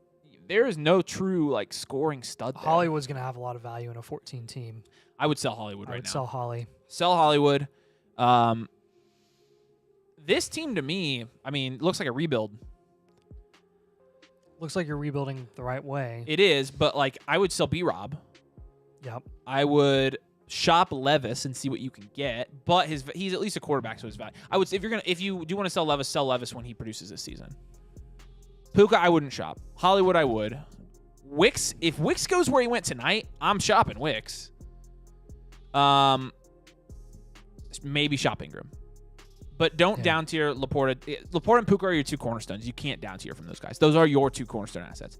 there is no true like scoring stud there. Hollywood's going to have a lot of value in a 14 team. I would sell Hollywood right now. I would sell Holly. Sell Hollywood. This team to me, I mean, looks like a rebuild. Looks like you're rebuilding the right way. It is, but like I would sell B-Rob. Yep. I would shop Levis and see what you can get, but he's at least a quarterback, so his value. I would say if you do want to sell Levis when he produces this season. Puka, I wouldn't shop. Hollywood, I would. Wicks, if Wicks goes where he went tonight, I'm shopping Wicks. Maybe shop Ingram. But don't down tier Laporta. Laporta and Puka are your 2 cornerstones. You can't down tier from those guys. Those are your 2 cornerstone assets.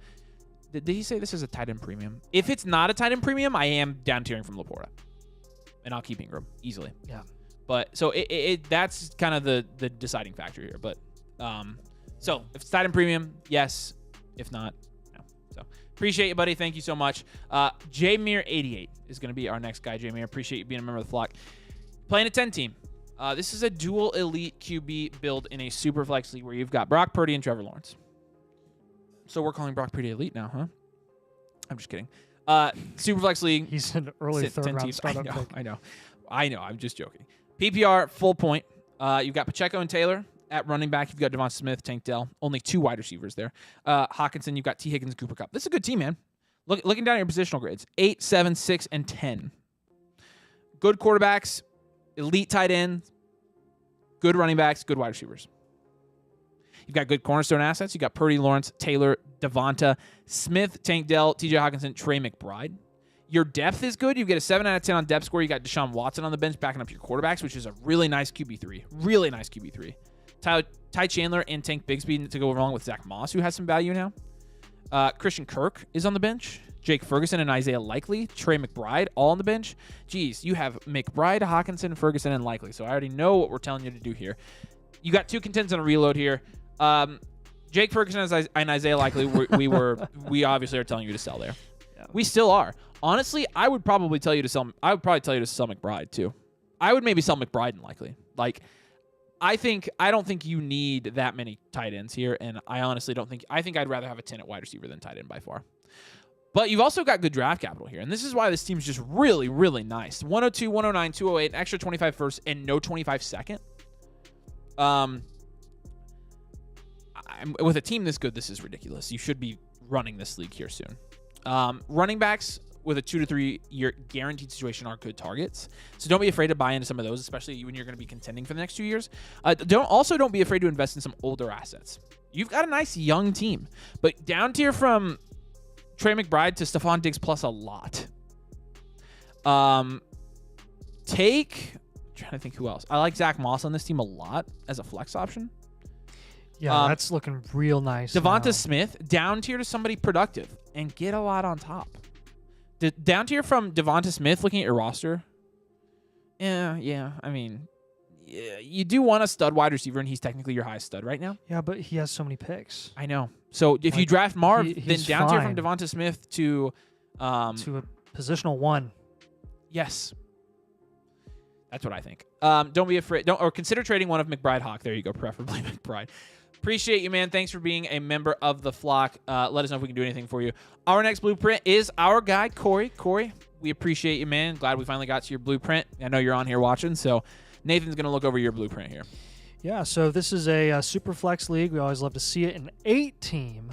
Did he say this is a tight end premium? If it's not a tight end premium, I am down tiering from Laporta. And I'll keep Ingram easily. Yeah. But so that's kind of the deciding factor here. But so if it's tight end premium, yes. If not, no. So appreciate you, buddy. Thank you so much. Jamir88 is going to be our next guy. Jamir, appreciate you being a member of the flock. Playing a 10 team. This is a dual elite QB build in a super flex league where you've got Brock Purdy and Trevor Lawrence. So we're calling Brock Purdy elite now, huh? I'm just kidding. Super flex league. He's an early third-round startup pick. I know. I'm just joking. PPR, full point. You've got Pacheco and Taylor at running back. You've got Devonta Smith, Tank Dell. Only 2 wide receivers there. Hawkinson, you've got T. Higgins, Cooper Kupp. This is a good team, man. Looking down at your positional grades. 8, 7, 6, and 10. Good quarterbacks. Elite tight ends, good running backs, good wide receivers. You've got good cornerstone assets. You've got Purdy, Lawrence, Taylor, Devonta, Smith, Tank Dell, TJ Hawkinson, Trey McBride. Your depth is good. You get a 7 out of 10 on depth score. You got Deshaun Watson on the bench backing up your quarterbacks, which is a really nice QB3. Really nice QB3. Ty Chandler and Tank Bigsby to go along with Zach Moss, who has some value now. Christian Kirk is on the bench. Jake Ferguson and Isaiah Likely, Trey McBride, all on the bench. Geez, you have McBride, Hawkinson, Ferguson, and Likely. So I already know what we're telling you to do here. You got 2 contenders on a reload here. Jake Ferguson and Isaiah Likely, we obviously are telling you to sell there. Yeah. We still are. Honestly, I would probably tell you to sell. I would probably tell you to sell McBride too. I would maybe sell McBride and Likely. Like, I don't think you need that many tight ends here, and I honestly don't think. I think I'd rather have a 10 at wide receiver than tight end by far. But you've also got good draft capital here, and this is why this team's just really, really nice. 102, 109, 208, extra 25 first, and no 25 second. With a team this good, this is ridiculous. You should be running this league here soon. Running backs with a 2 to 3 year guaranteed situation are good targets. So don't be afraid to buy into some of those, especially when you're going to be contending for the next 2 years. Don't be afraid to invest in some older assets. You've got a nice young team, but down tier from Trey McBride to Stephon Diggs plus a lot. I'm trying to think who else. I like Zach Moss on this team a lot as a flex option. Yeah, that's looking real nice. Devonta Smith, down tier to somebody productive and get a lot on top. Down tier from Devonta Smith, looking at your roster. Yeah. I mean, you do want a stud wide receiver, and he's technically your highest stud right now. Yeah, but he has so many picks. I know. So if you draft Marv, then down tier from Devonta Smith to a positional 1. Yes. That's what I think. Don't be afraid. Or consider trading one of McBride Hawk. There you go. Preferably McBride. Appreciate you, man. Thanks for being a member of the flock. Let us know if we can do anything for you. Our next blueprint is our guy, Corey. Corey, we appreciate you, man. Glad we finally got to your blueprint. I know you're on here watching, so Nathan's going to look over your blueprint here. Yeah, so this is a super flex league. We always love to see it. An 8-team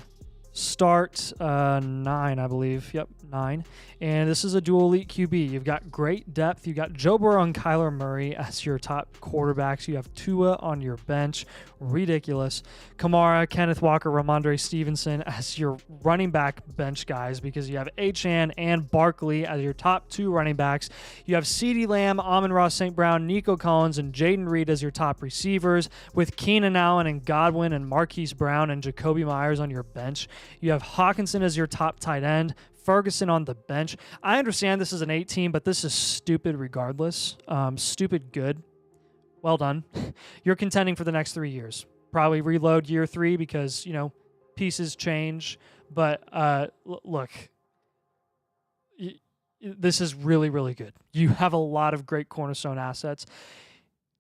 start 9, I believe. Yep, 9. And this is a dual elite QB. You've got great depth. You've got Joe Burrow and Kyler Murray as your top quarterbacks. You have Tua on your bench. Ridiculous. Kamara, Kenneth Walker, Ramondre Stevenson as your running back bench guys, because you have Achane and Barkley as your top 2 running backs. You have CeeDee Lamb, Amon-Ra St. Brown, Nico Collins, and Jaden Reed as your top receivers, with Keenan Allen and Godwin and Marquise Brown and Jacoby Myers on your bench. You have Hawkinson as your top tight end, Ferguson on the bench. I understand this is an 8-team, but this is stupid regardless. Stupid good. Well done. You're contending for the next 3 years. Probably reload year 3 because, pieces change. But look, this is really, really good. You have a lot of great cornerstone assets.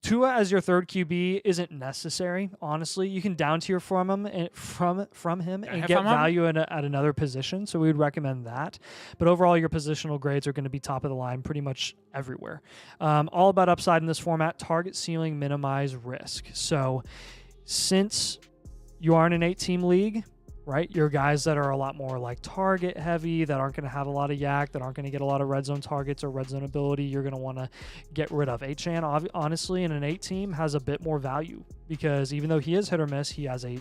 Tua as your third QB isn't necessary, honestly. You can down tier from him and get value at another position, so we would recommend that. But overall, your positional grades are going to be top of the line pretty much everywhere. All about upside in this format: target, ceiling, minimize risk. So since you are in an 8-team league, right, you're guys that are a lot more like target heavy, that aren't going to have a lot of yak, that aren't going to get a lot of red zone targets or red zone ability, you're going to want to get rid of. Achane, honestly, in an 8-team has a bit more value because even though he is hit or miss, he has a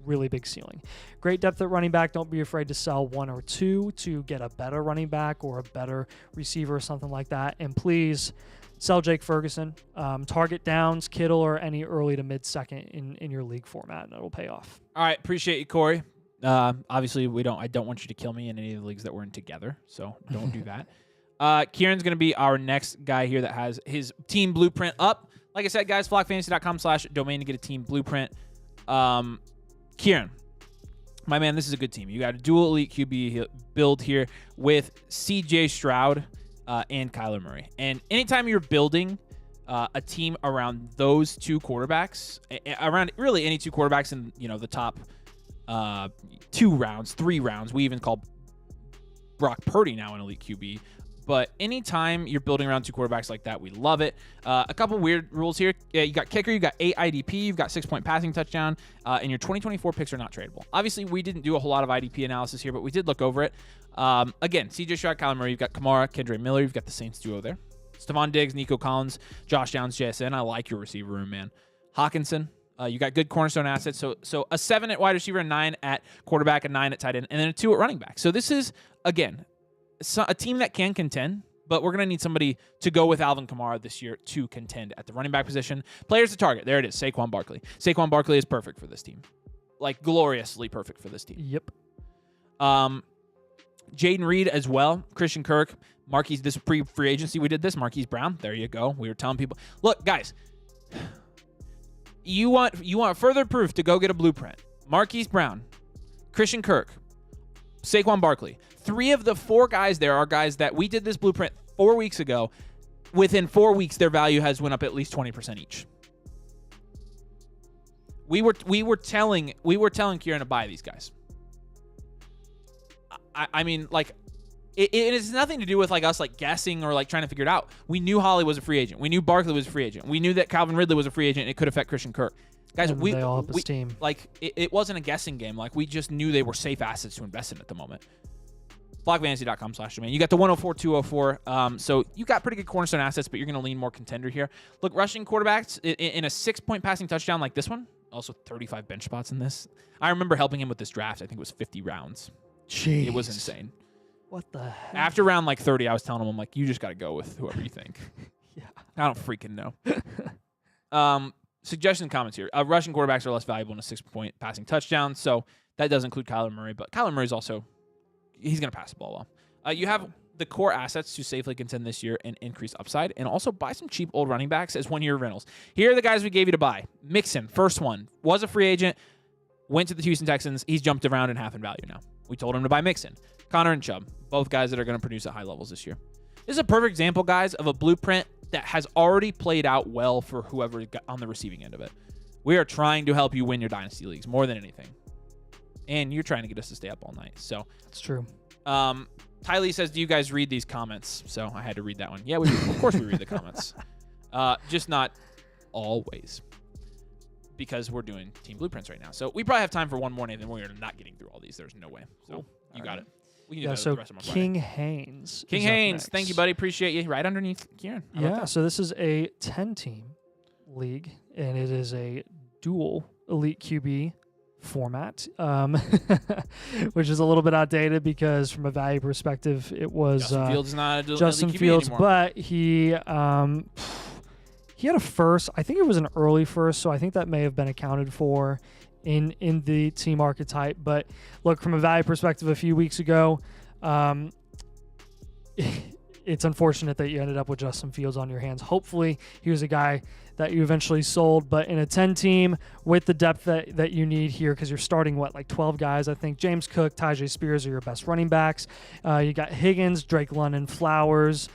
really big ceiling. Great depth at running back. Don't be afraid to sell 1 or 2 to get a better running back or a better receiver or something like that. And please sell Jake Ferguson. Target downs, Kittle, or any early to mid-second in your league format, and it'll pay off. All right, appreciate you, Corey. Obviously, I don't want you to kill me in any of the leagues that we're in together, so don't do that. Kieran's going to be our next guy here that has his team blueprint up. Like I said, guys, flockfantasy.com/domain to get a team blueprint. Kieran, my man, this is a good team. You got a dual elite QB build here with CJ Stroud and Kyler Murray. And anytime you're building a team around those 2 quarterbacks, around really any 2 quarterbacks in the top 2 rounds, 3 rounds. We even call Brock Purdy now an elite QB. But anytime you're building around 2 quarterbacks like that, we love it. A couple weird rules here. You got kicker, you got 8 IDP, you've got 6-point passing touchdown, and your 2024 picks are not tradable. Obviously, we didn't do a whole lot of IDP analysis here, but we did look over it. Again, CJ Stroud, Kyler Murray, you've got Kamara, Kendra Miller, you've got the Saints duo there. Stephon Diggs, Nico Collins, Josh Downs, JSN. I like your receiver room, man. Hawkinson. You got good cornerstone assets. So a 7 at wide receiver, a 9 at quarterback, a 9 at tight end, and then a 2 at running back. So this is, again, a team that can contend, but we're going to need somebody to go with Alvin Kamara this year to contend at the running back position. Players to target. There it is, Saquon Barkley. Saquon Barkley is perfect for this team. Like, gloriously perfect for this team. Yep. Jaden Reed as well. Christian Kirk. Marquise, this pre-free agency we did this. Marquise Brown. There you go. We were telling people, look, guys, you want further proof to go get a blueprint. Marquise Brown, Christian Kirk, Saquon Barkley. 3 of the 4 guys there are guys that we did this blueprint 4 weeks ago. Within 4 weeks, their value has went up at least 20% each. We were telling Kieran to buy these guys. I mean, like, it has nothing to do with like us like guessing or like trying to figure it out. We knew Holly was a free agent. We knew Barkley was a free agent. We knew that Calvin Ridley was a free agent and it could affect Christian Kirk. Guys, they all have his team. Like, it wasn't a guessing game. Like, we just knew they were safe assets to invest in at the moment. Flockfantasy.com/domain. You got the 104, 204. So you got pretty good cornerstone assets, but you're going to lean more contender here. Look, rushing quarterbacks in a 6-point passing touchdown like this one. Also 35 bench spots in this. I remember helping him with this draft. I think it was 50 rounds. Jeez. It was insane. What the heck? After round like 30, I was telling him, I'm like, you just got to go with whoever you think. Yeah. I don't freaking know. Suggestions, comments here. Rushing quarterbacks are less valuable in a 6-point passing touchdown, so that does include Kyler Murray. But Kyler Murray's also, he's going to pass the ball well. You have the core assets to safely contend this year and increase upside, and also buy some cheap old running backs as one-year rentals. Here are the guys we gave you to buy. Mixon, first one, was a free agent, went to the Houston Texans. He's jumped around in half in value now. We told him to buy Mixon. Connor and Chubb, both guys that are going to produce at high levels this year. This is a perfect example, guys, of a blueprint that has already played out well for whoever got on the receiving end of it. We are trying to help you win your dynasty leagues more than anything. And you're trying to get us to stay up all night. So That's true. Ty Lee says, do you guys read these comments? So I had to read that one. Yeah, we do. Of course we read the comments. Just not always. Because we're doing team blueprints right now. So we probably have time for one more, Nathan. We're not getting through all these. There's no way. So you got it. We can do that so the rest of my King Haynes. King is up Haynes, next. thank you, buddy. Appreciate you. Right underneath Kieran. How about Yeah, that? so this is a 10-team league, and it is a dual elite QB format, which is a little bit outdated because from a value perspective, it was Justin Fields is not a Justin elite QB Fields, anymore. but he had a first. I think it was an early first, so I think that may have been accounted for in the team archetype. But look, from a value perspective, a few weeks ago, it's unfortunate that you ended up with Justin Fields on your hands. Hopefully, he was a guy that you eventually sold, but in a 10-team with the depth that you need here, because you're starting, like 12 guys, I think. James Cook, Tyjae Spears are your best running backs. You got Higgins, Drake London, Flowers.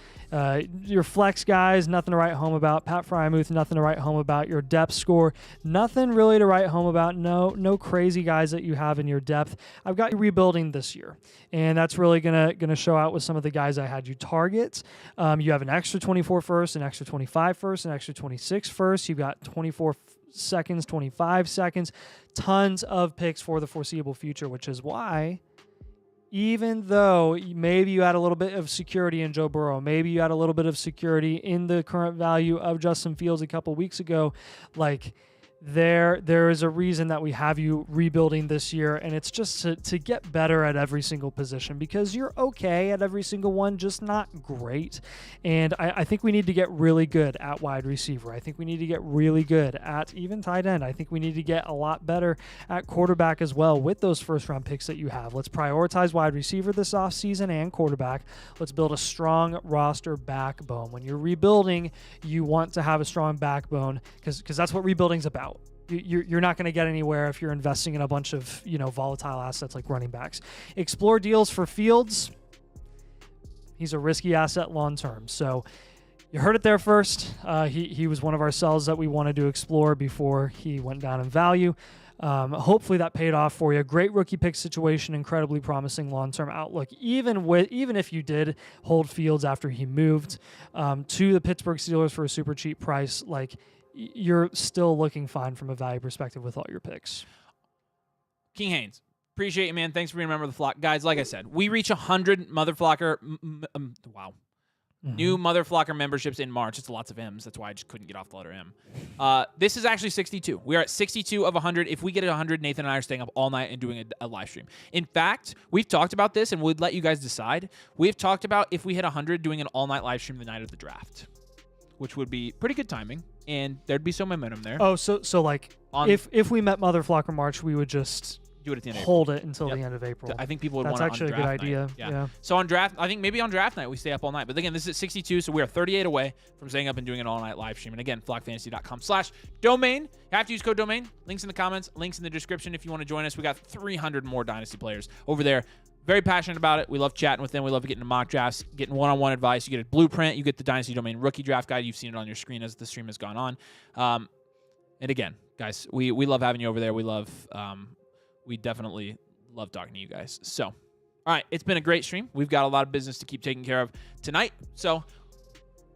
Your flex guys, nothing to write home about. Pat Frymuth, nothing to write home about. Your depth score, nothing really to write home about. No crazy guys that you have in your depth. I've got you rebuilding this year, and that's really gonna show out with some of the guys I had you target. You have an extra 24 first, an extra 25 first, an extra 26 first. You've got 24 seconds, 25 seconds, tons of picks for the foreseeable future, which is why, even though maybe you had a little bit of security in Joe Burrow, maybe you had a little bit of security in the current value of Justin Fields a couple weeks ago, like there is a reason that we have you rebuilding this year, and it's just to get better at every single position, because you're okay at every single one, just not great. And I think we need to get really good at wide receiver. I think we need to get really good at even tight end. I think we need to get a lot better at quarterback as well with those first-round picks that you have. Let's prioritize wide receiver this offseason and quarterback. Let's build a strong roster backbone. When you're rebuilding, you want to have a strong backbone, because that's what rebuilding's about. You're not going to get anywhere if you're investing in a bunch of volatile assets like running backs. Explore deals for Fields. He's a risky asset long term. So you heard it there first. He was one of our sells that we wanted to explore before he went down in value. Hopefully that paid off for you. Great rookie pick situation, incredibly promising long-term outlook. Even if you did hold Fields after he moved to the Pittsburgh Steelers for a super cheap price, like, you're still looking fine from a value perspective with all your picks. King Haynes, appreciate you, man. Thanks for being a member of the flock. Guys, like I said, we reach 100 Mother Flocker, new Mother Flocker memberships in March. It's lots of M's. That's why I just couldn't get off the letter M. This is actually 62. We are at 62 of 100. If we get 100, Nathan and I are staying up all night and doing a live stream. In fact, we've talked about this, and we'd let you guys decide. We've talked about, if we hit 100, doing an all-night live stream the night of the draft, which would be pretty good timing, and there'd be some momentum there. Oh, so like, if we met Mother Flocker March, we would just do it at the end of hold it until the end of April. I think people would That's want actually it a on good draft idea. night. Yeah. So on draft, I think maybe on draft night we stay up all night. But again, this is at 62, so we are 38 away from staying up and doing an all-night live stream. And again, flockfantasy.com/domain. You have to use code domain. Links in the comments, links in the description if you want to join us. We got 300 more Dynasty players over there. Very passionate about it. We love chatting with them. We love getting to mock drafts, getting one-on-one advice. You get a blueprint. You get the Dynasty Domain rookie draft guide. You've seen it on your screen as the stream has gone on. And again, guys, we love having you over there. We definitely love talking to you guys. So, all right, it's been a great stream. We've got a lot of business to keep taking care of tonight. So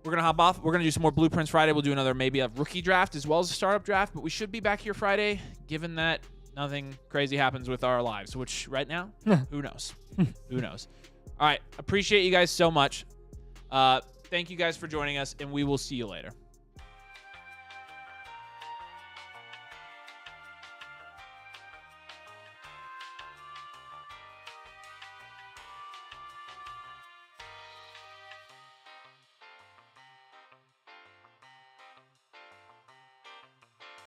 we're going to hop off. We're going to do some more Blueprints Friday. We'll do maybe a rookie draft as well as a startup draft. But we should be back here Friday, given that nothing crazy happens with our lives, which right now, who knows? Who knows? All right, appreciate you guys so much. Thank you guys for joining us, and we will see you later.